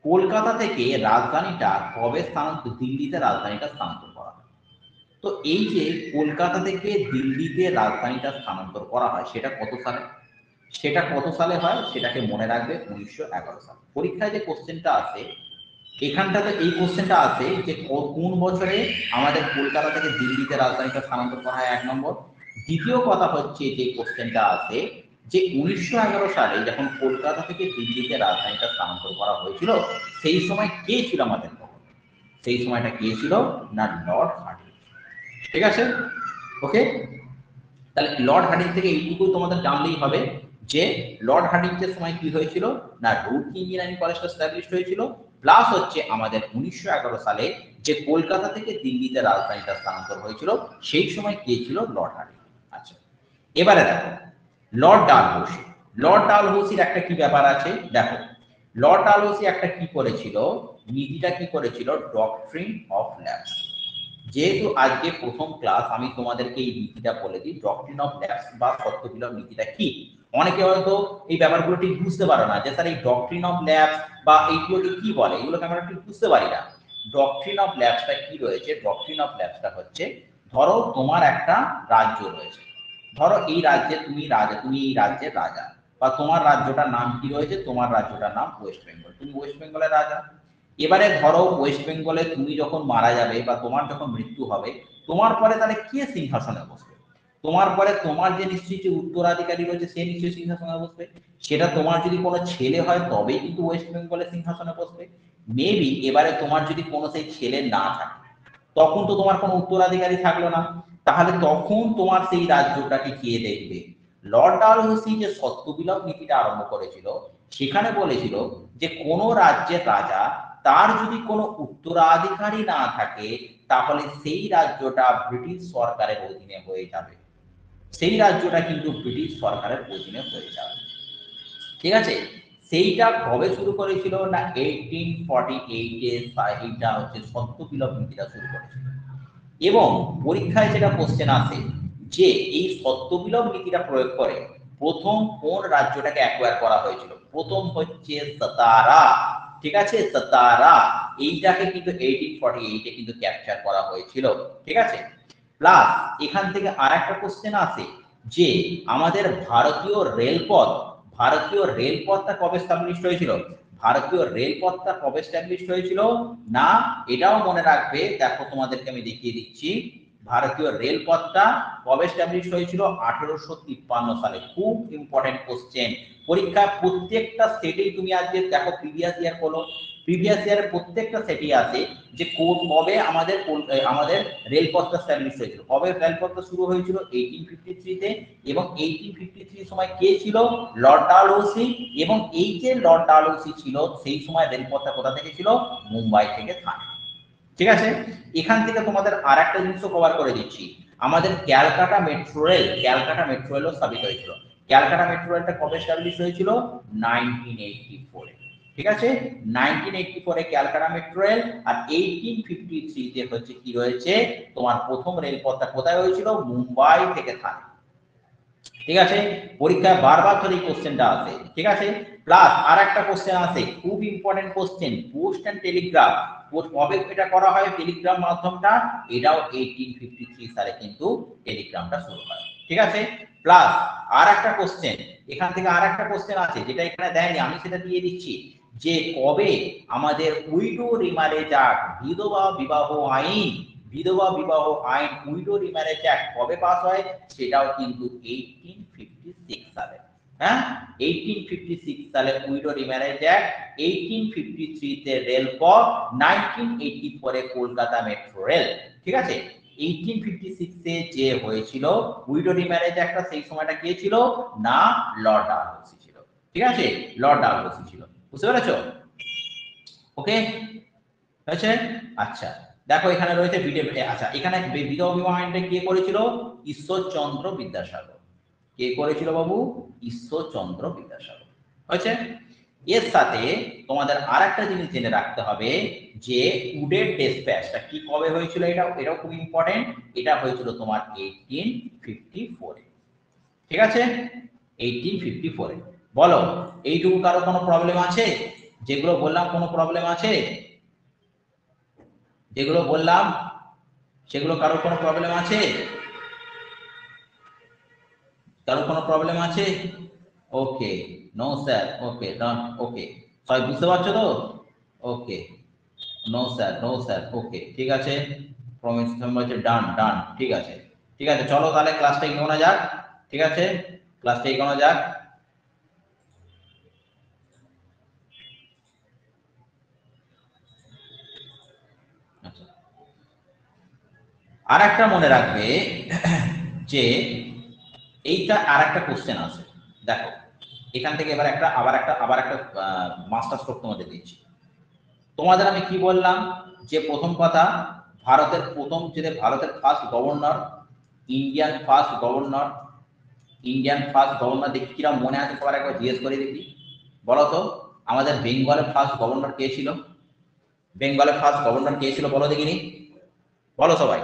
কলকাতা থেকে রাজধানীটা কবে স্থানান্তর, দিল্লিতে রাজধানীটা স্থানান্তর করা হয়। তো এই যে কলকাতা থেকে দিল্লিতে রাজধানীটা স্থানান্তর করা হয়, সেটা কত সালে, সেটা কত সালে হয়, সেটাকে মনে রাখবে 1911 সাল। পরীক্ষায় যে কোশ্চেনটা আছে, এখানটাতে এই কোশ্চেনটা আছে যে কোন বছরে আমাদের কলকাতা থেকে দিল্লিতে রাজধানীটা স্থানান্তর করা হয়, 1 নম্বর। দ্বিতীয় কথা হচ্ছে যে কোশ্চেনটা আছে, যে 1911 সালে যখন কলকাতা থেকে দিল্লিতে রাজধানীটা স্থানান্তর করা হয়েছিল, সেই সময় কে ছিল আমাদের গভর্নর, সেই সময়টা কে ছিল, না লর্ড হার্ডিঞ্জ। ঠিক আছে, ওকে। তাহলে লর্ড হার্ডিঞ্জ থেকে এইটুকু তোমাদের জানলেই হবে, যে লর্ড হার্ডিঞ্জের সময় কি হয়েছিল, না রুড়কি ইঞ্জিনিয়ারিং কলেজটা স্টাবলিশ হয়েছিল, প্লাস হচ্ছে আমাদের 1911 সালে যে কলকাতা থেকে দিল্লিতে রাজধানীটা স্থানান্তর হয়েছিল, সেই সময় কে ছিল, লর্ড হার্ডিঞ্জ। আচ্ছা, এবারে দেখো, লর্ড ডালহৌসি। লর্ড ডালহৌসির একটা কি ব্যাপার আছে, দেখো, লর্ড ডালহৌসি একটা কি করেছিল, নীতিটা কি করেছিল, ডক্ট্রিন অফ ল্যাপস। যেহেতু আজকে প্রথম ক্লাস, আমি তোমাদেরকে এই নীতিটা বলে দিই, ডক্ট্রিন অফ ল্যাপস বা সত্য বিলোপ নীতিটা কি। অনেকে হয়তো এই ব্যাপারগুলো ঠিক বুঝতে পারো না, যে স্যার এই ডক্ট্রিন অফ ল্যাপস বা এইগুলোকে কি বলে, এগুলোকে আমরা ঠিক বুঝতে পারি না। ডক্ট্রিন অফ ল্যাপসটা কি রয়েছে? ডক্ট্রিন অফ ল্যাপসটা হচ্ছে, ধরো তোমার একটা রাজ্য রয়েছে, ধরো এই রাজ্যে তুমি রাজা, তুমি এই রাজ্যের রাজা, বা তোমার রাজ্যটার নাম কি রয়েছে? তোমার রাজ্যটার নাম ওয়েস্ট বেঙ্গল, তুমি ওয়েস্ট বেঙ্গলের রাজা। এবারে ধরো ওয়েস্ট বেঙ্গলে তুমি যখন মারা যাবে বা তোমার যখন মৃত্যু হবে, তোমার পরে তাহলে কে সিংহাসনে বসবে? তোমার পরে তোমার যে নিশ্চয়ই যে উত্তরাধিকারী রয়েছে সে নিশ্চয়ই সিংহাসনে বসবে। সেটা তোমার যদি কোনো ছেলে হয় তবেই কিন্তু ওয়েস্ট বেঙ্গলের সিংহাসনে বসবে। মেবি এবারে তোমার যদি কোনো সেই ছেলে না থাকে, তখন তো তোমার কোনো উত্তরাধিকারী থাকলো না, তাহলে তখন তোমার সেই রাজ্যটাকে কে দেখবে? লর্ড ডালহৌসি যে সত্যবিলোপ নীতিটা আরম্ভ করেছিল, সেখানে বলেছিল যে কোনো রাজ্যের রাজা তার যদি কোনো উত্তরাধিকারী না থাকে, তাহলে সেই রাজ্যটা ব্রিটিশ সরকারের অধীনে হয়ে যাবে, সেই রাজ্যটা কিন্তু ব্রিটিশ সরকারের অধীনে হয়ে যাবে। ঠিক আছে? সেইটা কবে শুরু করেছিল না 1848-এ এইটা হচ্ছে সত্যবিলোপ নীতিটা শুরু করেছিল। এবং পরীক্ষায় যেটা কোশ্চেন আসে যে এই সত্যবিলোপ নীতিটা প্রয়োগ করে প্রথম কোন রাজ্যটাকে অ্যাকোয়ার করা হয়েছিল? প্রথম হচ্ছে সাতারা। ঠিক আছে, সাতারা এইটাকে কিন্তু 1848-এ কিন্তু ক্যাপচার করা হয়েছিল। ঠিক আছে, প্লাস এখান থেকে আরেকটা কোশ্চেন আসে যে আমাদের ভারতীয় রেলপথটা কবে স্টাবলিশ হয়েছিল? ভারতীয় রেলপথটা কবে স্টাবলিশ হয়েছিল না, এটাও মনে রাখবে। দেখো তোমাদেরকে আমি দেখিয়ে দিচ্ছি, ভারতীয় রেলপথটা কবে স্টাবলিশ হয়েছিল? 1853 সালে। খুব ইম্পর্টেন্ট কোশ্চেন, পরীক্ষা প্রত্যেকটা সেটেই তুমি আজকে দেখো প্রিভিয়াস ইয়ার বলো, প্রিভিয়াস ইয়ারের প্রত্যেকটা সেটই আছে যে কবে আমাদের রেলপথটা স্টাবলিশ হয়েছিল, কবে রেলপথটা শুরু হয়েছিল? 1853 তে। এবং 1853 সময় কে ছিল? লর্ড ডালহৌসি। এবং এই যে লর্ড ডালহৌসি ছিল, সেই সময় রেলপথটা কোথা থেকে ছিল? মুম্বাই থেকে থানে। ঠিক আছে, এখান থেকে তোমাদের আর একটা জিনিসও কভার করে দিচ্ছি, আমাদের ক্যালকাটা মেট্রো রেলও স্থাপিত হয়েছিল। ক্যালকাটা মেট্রো রেলটা কবে স্টাবলিশ হয়েছিল? 1984 এ। ঠিক আছে, 1984 এ ক্যালকাটা মেট্রো রেল। আর 1853 তে হচ্ছে কি রয়েছে, তোমার প্রথম রেলপথটা কোথায় হয়েছিল? মুম্বাই থেকে থানে। ঠিক আছে, পরীক্ষায় বারবার ধরে এই কোশ্চেনটা আসে। ঠিক আছে, প্লাস আর একটা কোশ্চেন আসে, খুব important question, post and telegraph কবে এটা করা হয়? টেলিগ্রাম মাধ্যমটা, এটাও 1853 সালে কিন্তু টেলিগ্রামটা শুরু হয়। ঠিক আছে, প্লাস আর একটা কোশ্চেন, এখান থেকে আর একটা কোশ্চেন আছে যেটা এখানে দেয়নি, আমি সেটা দিয়ে দিচ্ছি, যে কবে আমাদের উইডো রিমারেজ অ্যাক্ট, বিধবা বিবাহ আইন উইডো রিম্যারেজ অ্যাক্ট কবে পাস হয়? সেটাও কিন্তু 1856 সালে। হ্যাঁ, 1856 সালে উইডো রিম্যারেজ অ্যাক্ট, 1853 তে রেলপথ, 1984 এ কলকাতা মেট্রো রেল। ঠিক আছে, 1856 এ যে হয়েছিল উইডো রিম্যারেজ অ্যাক্টটা, সেই সময়টা কে ছিল না? লর্ড ডালহৌসি ছিল। ঠিক আছে, লর্ড ডালহৌসি ছিল। বুঝতে পেরেছো? ওকে, হয়েছে? আচ্ছা, দেখো এখানে রয়েছে আচ্ছা, এখানে বিধবা বিবাহ আইনটা কে করেছিল? ঈশ্বরচন্দ্র বিদ্যাসাগর। কে করেছিল বাবু? ঈশ্বরচন্দ্র বিদ্যাসাগর। হয়েছে? এর সাথে তোমাদের আর একটা জিনিস জেনে রাখতে হবে যে উডের ডেসপ্যাচটা কি কবে হয়েছিল, এটাও খুব ইম্পর্টেন্ট। এটা হয়েছিল তোমার 1854 এ। ঠিক আছে, 1854 এ। বলো, এইটুকু কারো কোনো প্রবলেম আছে? যেগুলো বললাম কোনো প্রবলেম আছে? যেগুলো বললাম সেগুলো কারো কোনো প্রবলেম আছে? কারো কোনো প্রবলেম আছে? ওকে, নো স্যার, ওকে ডান, ওকে সবাই বুঝতে পারছো তো? ওকে, নো স্যার, নো স্যার, ওকে ঠিক আছে, প্রমিস হচ্ছে ডান ডান। ঠিক আছে, ঠিক আছে, চলো তাহলে ক্লাসটা এগোনো যাক। ঠিক আছে, ক্লাসটা এগোনো যাক। আচ্ছা, আর একটা মনে রাখবে যে এইটা আর একটা কোশ্চেন আছে। দেখো এখান থেকে এবার আবার একটা মাস্টার স্ট্রোক তোমাদের দিচ্ছি। তোমাদের আমি কি বললাম যে প্রথম কথা, ভারতের first governor, Indian first governor দেখি কিরম মনে আছে সবার, একবার জিজ্ঞেস করে দেখি। বলো তো, আমাদের বেঙ্গলের ফার্স্ট গভর্নর কে ছিল? বেঙ্গলের ফার্স্ট গভর্নর কে ছিল বলো দেখিনি, বলো সবাই।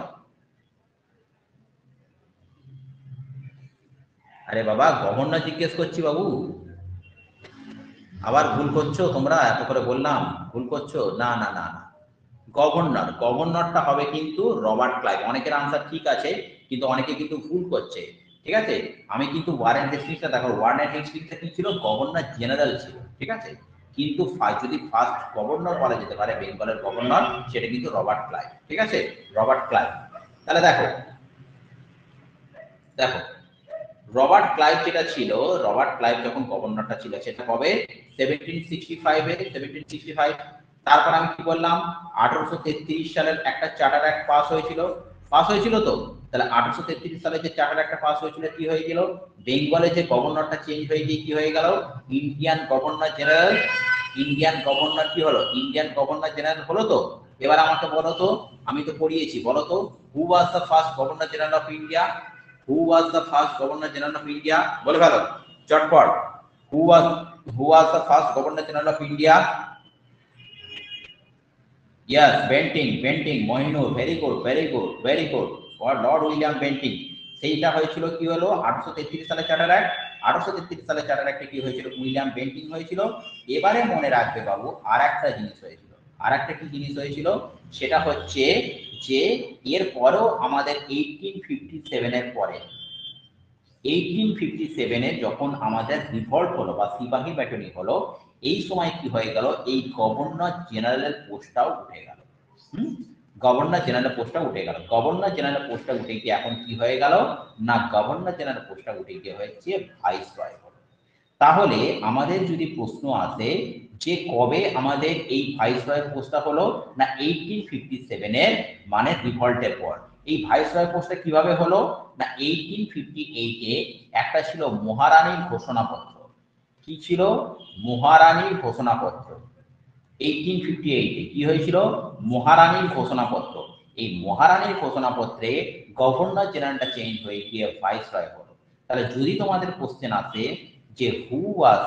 আরে বাবা, গভর্নর জিজ্ঞেস করছি বাবু, আবার ভুল করছো তোমরা, এত করে বললাম ভুল করছো। না না না না, গভর্নরটা হবে কিন্তু রবার্ট ক্লাইভ। অনেকের আনসার ঠিক আছে, কিন্তু অনেকে কিন্তু ভুল করছে। ঠিক আছে, আমি কিন্তু ওয়ারেন হেস্টিংসটা দেখো, ওয়ারেন হেস্টিংসটা কি ছিল, গভর্নর জেনারেল ছিল। ঠিক আছে, কিন্তু যদি ফার্স্ট গভর্নর বলা যেতে পারে বেঙ্গলের গভর্নর, সেটা কিন্তু রবার্ট ক্লাইভ। ঠিক আছে, রবার্ট ক্লাইভ। তাহলে দেখো দেখো রবার্ট ক্লাইভ যেটা ছিল, রবার্ট ক্লাইভ যখন গভর্নরটা ছিল সেটা কবে, 1765। তারপর আমি কি বললাম, 1833 সালের একটা চার্টার অ্যাক্ট পাস হয়েছিল তো। তাহলে 1833 সালে যে চার্টার অ্যাক্টটা পাস হয়েছিল, কি হয়েছিল, বেঙ্গলে যে গভর্নরটা চেঞ্জ হয়ে গিয়ে কি হয়ে গেল, Indian governor general. Indian governor কি হলো, ইন্ডিয়ান গভর্নর জেনারেল হলো তো। এবার আমাকে বলো তো, আমি তো পড়িয়েছি, বলো তো, who was the first governor general of India? Who was the first Governor General of India? বলে ফেলো চটপট। Who was the first Governor General of India? Yes, Bentinck, Mohinur, very good. Lord William Bentinck. সেইটা হয়েছিল কি হলো, 1833 সালে charter act. 1833 সালে charter অ্যাক্টে কি হয়েছিল, উইলিয়াম বেন্টিং হয়েছিল। এবারে মনে রাখবে বাবু, আর একটা জিনিস হয়েছিল। আর একটা কি জিনিস হয়েছিল, সেটা হচ্ছে যে এর পরেও আমাদের 1857 এর পরে, 1857 এ যখন আমাদের রিভল্ট হলো বা সিপাহী ব্যাটনি হলো, এই সময় কি হয়ে গেল, এই গভর্নর জেনারেলের পোস্টটাও উঠে গেল। গভর্নর জেনারেল পোস্টটা উঠে গেল। গভর্নর জেনারেল পোস্টটা উঠে গিয়ে এখন কি হয়ে গেল না, গভর্নর জেনারেল পোস্টটা উঠে গিয়ে হচ্ছে ভাইসরয় হলো। তাহলে আমাদের যদি প্রশ্ন আসে যে কবে আমাদের এই ভাইসরয় পোস্টটা হলো, না 1857 এর মানে রিভল্টের পর। এই ভাইসরয় পোস্টটা কিভাবে হলো না, 1858 এ একটা ছিল মহারানীর ঘোষণাপত্র। কি ছিল, মহারানীর ঘোষণাপত্র। 1858 এ কি হয়েছিল, মহারানীর ঘোষণাপত্র। এই মহারানীর ঘোষণাপত্রে গভর্নর জেনারেলটা চেঞ্জ হয়ে গিয়ে ভাইসরয় হলো। তাহলে যদি তোমাদের কোশ্চেন আসে যে who was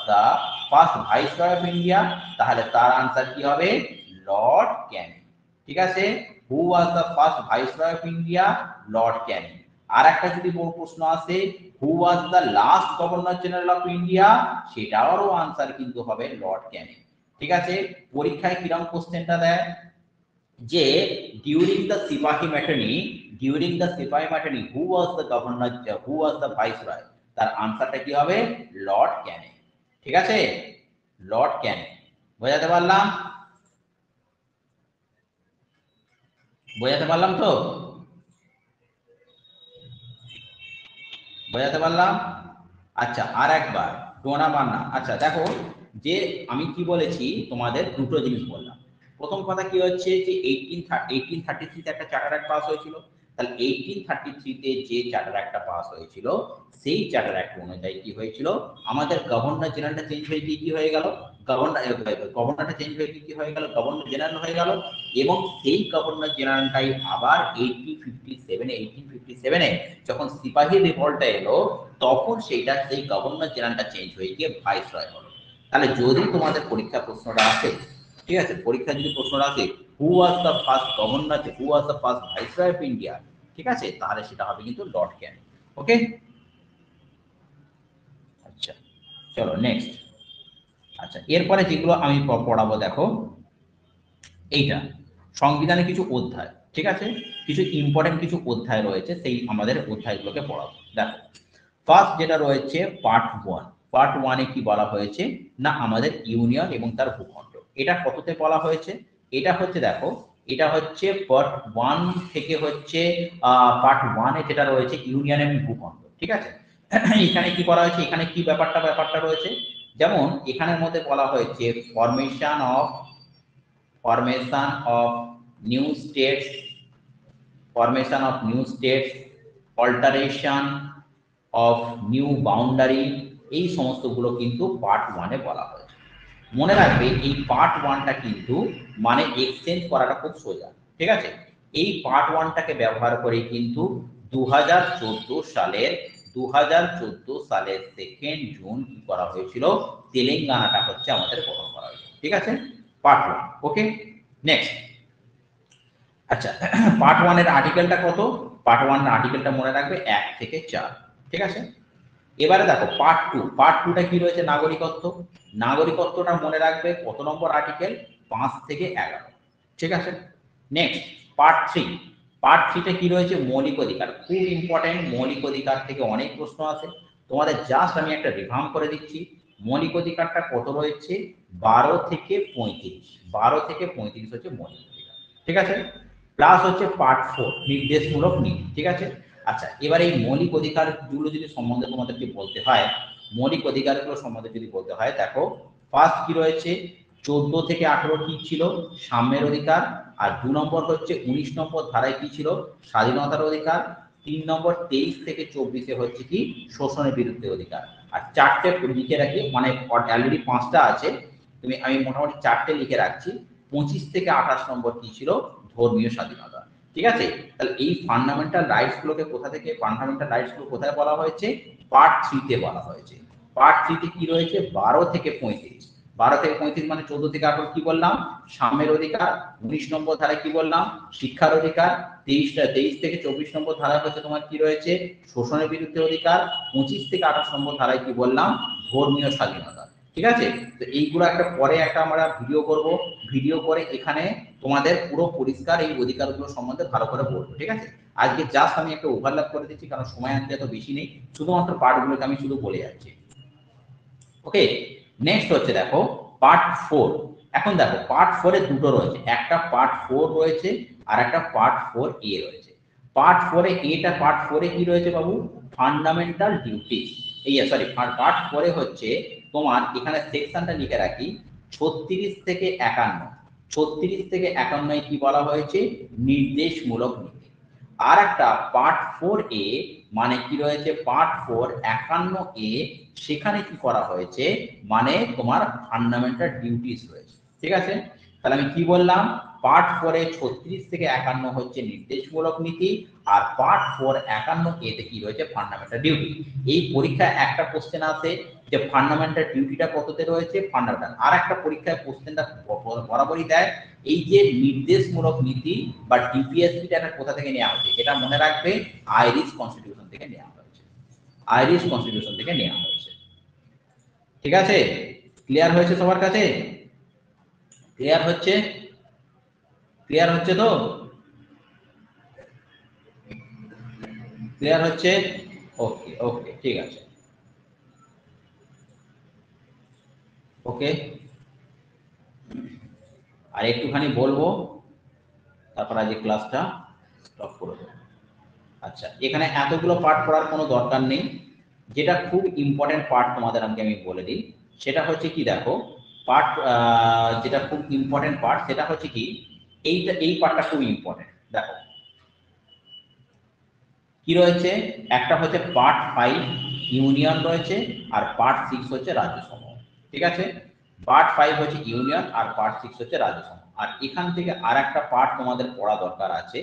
the first viceroy of India, তাহলে তার আনসার কি হবে, লর্ড ক্যানিং। ঠিক আছে, who was the first viceroy of India, lord Canning. আর একটা যদি প্রশ্ন আসে who was the last governor general of India, সেটারও আনসার কিন্তু হবে লর্ড ক্যানিং। ঠিক আছে, পরীক্ষায় কিরকম কোশ্চেনটা দেয় যে during the sipahi mutiny who was the governor, who was the viceroy, তার আনসারটা কি হবে, লর্ড ক্যানিং। ঠিক আছে, লর্ড ক্যানিং। বোঝাতে পারলাম তো, বোঝাতে পারলাম। আচ্ছা, আর একবার ডোনা মান্না। আচ্ছা দেখো, যে আমি কি বলেছি তোমাদের, দুটো জিনিস বললাম। প্রথম কথা কি হচ্ছে যে 1833 তে একটা চার্টার অ্যাক্ট পাস হয়েছিল। তাহলে 1833 তে যে চার্টার অ্যাক্টটা পাস হয়েছিল, সেই চার্টার অ্যাক্ট অনুযায়ী কি হয়েছিল, আমাদের গভর্নর জেনারেলটা চেঞ্জ হয়ে গিয়ে কি হয়ে গেল, গভর্নরটা চেঞ্জ হয়ে কি হয়ে গেল, গভর্নর জেনারেল হয়ে গেল। এবং সেই গভর্নর জেনারেলটাই আবার 1857 এ যখন সিপাহী রিভল্টটা এলো, তখন সেই গভর্নর জেনারেলটা চেঞ্জ হয়ে গিয়ে ভাইসরয় হলো। তাহলে যদি তোমাদের পরীক্ষা প্রশ্নটা আসে, ঠিক আছে, পরীক্ষা যদি প্রশ্নটা আসে who was the first governor, who was the first viceroy of India, ঠিক আছে, তাহলে সেটা হবে কিন্তু লর্ড ক্যানিং। ওকে, আচ্ছা চলো নেক্সট। আচ্ছা, এরপরে যেগুলো আমি পড়াবো দেখো, এইটা সংবিধানে কিছু অধ্যায়, ঠিক আছে, কিছু ইম্পর্টেন্ট কিছু অধ্যায় রয়েছে, সেই আমাদের অধ্যায়গুলোকে পড়াবো। দেখো, ফার্স্ট যেটা রয়েছে পার্ট ওয়ানে কি বলা হয়েছে না, আমাদের ইউনিয়ন এবং তার ভূখণ্ড। এটা কততে বলা হয়েছে, এটা হচ্ছে দেখো, এটা হচ্ছে পার্ট 1 থেকে হচ্ছে পার্ট 1 এ যেটা রয়েছে ইউনিয়ন এবং ভূখণ্ড। ঠিক আছে, এখানে কি করা হয়েছে, এখানে কি ব্যাপারটা রয়েছে, যেমন এখানের মধ্যে বলা হয়েছে formation of new states, alteration of new boundary, এই সমস্তগুলো কিন্তু পার্ট 1 এ বলা হয়েছে। মনে রাখবে এই পার্ট 1টা কিন্তু মানে এক্সচেঞ্জ করাটা খুব সোজা। ঠিক আছে, এই পার্ট 1টাকে ব্যবহার করে কিন্তু 2014 সালের 2 জুন কি করা হয়েছিল, তেলেঙ্গানাটা হচ্ছে আমাদের গঠন করা হয়েছিল। ঠিক আছে, পার্ট 1। ওকে, নেক্সট। আচ্ছা, পার্ট 1 এর আর্টিকেলটা কত, পার্ট 1 এর আর্টিকেলটা মনে রাখবে 1 থেকে 4। ঠিক আছে, এবারে দেখো পার্ট 2টা কি রয়েছে, নাগরিকত্বটা মনে রাখবে কত নম্বর আর্টিকেল, 5 থেকে 11। ঠিক আছে, নেক্সট পার্ট 3তে কি রয়েছে? মৌলিক অধিকার। খুব ইম্পর্টেন্ট, মৌলিক অধিকার থেকে অনেক প্রশ্ন আছে। তোমাদের জাস্ট আমি একটা রিভাম করে দিচ্ছি। মৌলিক অধিকারটা কত রয়েছে? 12 থেকে 35। 12 থেকে 35 হচ্ছে মৌলিক অধিকার। ঠিক আছে, প্লাস হচ্ছে পার্ট 4 নির্দেশমূলক নীতি। ঠিক আছে, আচ্ছা এবার এই মৌলিক অধিকারগুলো যদি সম্বন্ধে তোমাদেরকে বলতে হয়, মৌলিক অধিকারগুলো সম্বন্ধে যদি বলতে হয়, দেখো ফার্স্ট কি রয়েছে? 14 থেকে 18 কি ছিল? সাম্যের অধিকার। আর 2 নম্বর হচ্ছে 19 নম্বর ধারায় কি ছিল? স্বাধীনতার অধিকার। 3 নম্বর 23 থেকে 24 হচ্ছে কি? শোষণের বিরুদ্ধে অধিকার। আর 4টে লিখে রাখি, মানে অলরেডি 5টা আছে, আমি মোটামুটি 4টে লিখে রাখছি। 25 থেকে 28 নম্বর কি ছিল? ধর্মীয় স্বাধীনতা। ঠিক আছে, তাহলে এই ফান্ডামেন্টাল রাইটস গুলোকে কোথায় বলা হয়েছে? পার্ট 3তে বলা হয়েছে। পার্ট 3তে কি রয়েছে? 12 থেকে 35। 12 থেকে 35 মানে 14 থেকে 18 কি বললাম? সাম্যের অধিকার। 19 নম্বর ধারায় কি বললাম? শিক্ষার অধিকার। 23 থেকে 24 নম্বর ধারায় হচ্ছে তোমার কি রয়েছে? শোষণের বিরুদ্ধে অধিকার। 25 থেকে 28 নম্বর ধারায় কি বললাম? ধর্মীয় স্বাধীনতা। ঠিক আছে, তো এইগুলো একটা পরে আমরা ভিডিও করব। ভিডিও করে এখানে তোমাদের পুরো পরিষ্কার এই অধিকারগুলো সম্বন্ধে ভালো করে বলবো। ঠিক আছে, আজকে জাস্ট আমি একটা ওভারল্যাপ করে দিচ্ছি, কারণ সময় আজকে এত বেশি নেই, শুধুমাত্র পার্টগুলোকে আমি শুধু বলে যাচ্ছি। ওকে, নেক্সট হচ্ছে দেখো পার্ট 4। এখন দেখো পার্ট 4-এ দুটো রয়েছে, একটা পার্ট 4 রয়েছে আর একটা পার্ট 4A রয়েছে। পার্ট 4-এ পার্ট 4-এ কি রয়েছে বাবু? Fundamental duties. সরি, পার্ট 4-এ হচ্ছে তোমার, এখানে সেকশনটা লিখে রাখি, 36 থেকে 51। 36 থেকে 51 কি বলা হয়েছে? নির্দেশমূলক নীতি। আর একটা পার্ট 4A, মানে কি রয়েছে? পার্ট 4 51A, সেখানে কি করা হয়েছে? মানে তোমার ফান্ডামেন্টাল ডিউটিস রয়েছে। ঠিক আছে, তাহলে আমি কি বললাম? পার্ট 4-এ 36 থেকে 51 হচ্ছে নির্দেশমূলক নীতি, আর পার্ট 4 51A-তে কি রয়েছে? Fundamental duty. এই পরীক্ষায় একটা কোশ্চেন আছে যে ফান্ডামেন্টাল ডিউটিটা কততে রয়েছে? ফান্ডামেন্টাল। আর একটা পরীক্ষায় কোশ্চেনটা বরাবরই দেয়, এই যে নির্দেশমূলক নীতি বা ডিপিএসপিটা কোথা থেকে নেওয়া হয়েছে? এটা মনে রাখবে, আইরিশ কনস্টিটিউশন থেকে নেওয়া হয়েছে। আইরিশ কনস্টিটিউশন থেকে নেওয়া হয়েছে। ঠিক আছে, ক্লিয়ার হয়েছে সবার কাছে? ক্লিয়ার হচ্ছে? ক্লিয়ার হচ্ছে তো? ক্লিয়ার হচ্ছে? ওকে ওকে, ঠিক আছে, ওকে। আর একটুখানি বলবো, তারপর আজকে ক্লাসটা স্টপ করে দেবো। আচ্ছা, এখানে এতগুলো পার্ট পড়ার কোনো দরকার নেই। যেটা খুব ইম্পর্টেন্ট পার্ট তোমাদের আমি বলে দিই, সেটা হচ্ছে কি, দেখো পার্ট, যেটা খুব ইম্পর্টেন্ট পার্ট সেটা হচ্ছে কি, এই পার্টটা খুব ইম্পর্টেন্ট। দেখো কি রয়েছে? একটা হচ্ছে পার্ট 5 ইউনিয়ন রয়েছে, আর পার্ট 6 হচ্ছে রাজ্যসমূহ। ঠিক আছে, পার্ট 5 হচ্ছে ইউনিয়ন, আর পার্ট 6 হচ্ছে রাজ্যসমূহ। আর এখান থেকে আর একটা পার্ট তোমাদের পড়া দরকার আছে,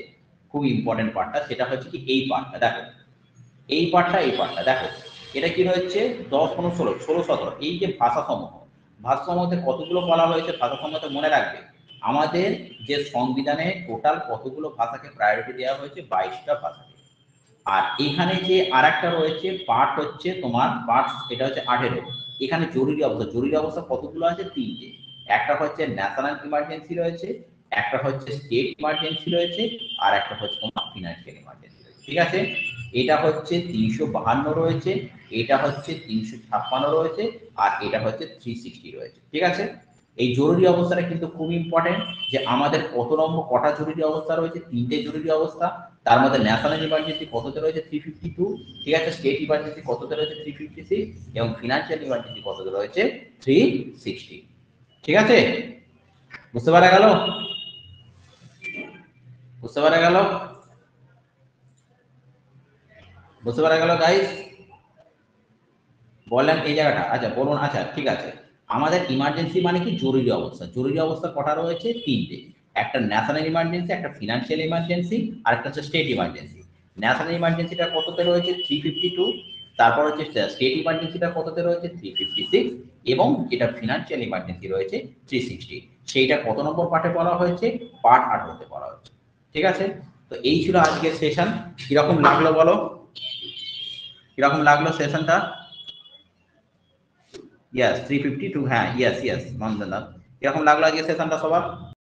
খুব ইম্পর্টেন্ট পার্টটা, সেটা হচ্ছে কি এই পার্টটা। দেখো এই পার্টটা দেখো, এটা কি রয়েছে? 10, 15, 16, 16, 17, এই যে ভাষাসমূহতে কতগুলো বলা হয়েছে? ভাষাসমূহতে মনে রাখবে, আমাদের যে সংবিধানে টোটাল কতগুলো ভাষাকে প্রায়োরিটি দেওয়া হয়েছে? 22টা ভাষাকে। আর এখানে যে আর একটা রয়েছে পার্ট, হচ্ছে তোমার পার্ট, এটা হচ্ছে 18। এখানে জরুরি অবস্থা কতগুলো আছে? 3টে। একটা হচ্ছে ন্যাশনাল ইমার্জেন্সি রয়েছে, একটা হচ্ছে স্টেট ইমার্জেন্সি রয়েছে, আর একটা হচ্ছে তোমার ফিনান্সিয়াল ইমার্জেন্সি রয়েছে। ঠিক আছে, এটা হচ্ছে 352 রয়েছে, এটা হচ্ছে 356 রয়েছে, আর এটা হচ্ছে 360 রয়েছে। ঠিক আছে, এই জরুরি অবস্থাটা কিন্তু খুব ইম্পর্টেন্ট, যে আমাদের কটা জরুরি অবস্থা রয়েছে? 3টে জরুরি অবস্থা। তার মধ্যে ন্যাশনাল ইমার্জেন্সি কততে রয়েছে? 352। ঠিক আছে, স্টেট ইমার্জেন্সি কততে রয়েছে? 356, এবং ফিনান্সিয়াল ইমার্জেন্সি কততে রয়েছে? 360। ঠিক আছে, বুঝতে পারা গেল? বুঝতে পারা গেল? বুঝতে পারা গেল গাইস? বললেন এই জায়গাটা? আচ্ছা বলুন। আচ্ছা ঠিক আছে, আমাদের ইমার্জেন্সি মানে কি? জরুরি অবস্থা। জরুরি অবস্থা কটা রয়েছে? 3টে। একটা ন্যাশনাল ইমার্জেন্সি, একটা ফিনান্সিয়াল ইমার্জেন্সি, আর একটা হচ্ছে স্টেট ইমার্জেন্সি। ন্যাশনাল ইমার্জেন্সিটা কততে রয়েছে? 352। তারপর হচ্ছে স্টেট ইমার্জেন্সিটা কততে রয়েছে? 356। এবং যেটা ফিনান্সিয়াল ইমার্জেন্সি রয়েছে 360। সেইটা কত নম্বর পার্টে বলা হয়েছে? পার্ট 18-তে বলা হয়েছে। ঠিক আছে, তো এই ছিল আজকের সেশন। কিরকম লাগলো বলো? কিরকম লাগলো সেশনটা? Yes, 352, হ্যাঁ, yes, নন্দনলাল। কিরকম লাগলো আজকে সেশনটা সবার?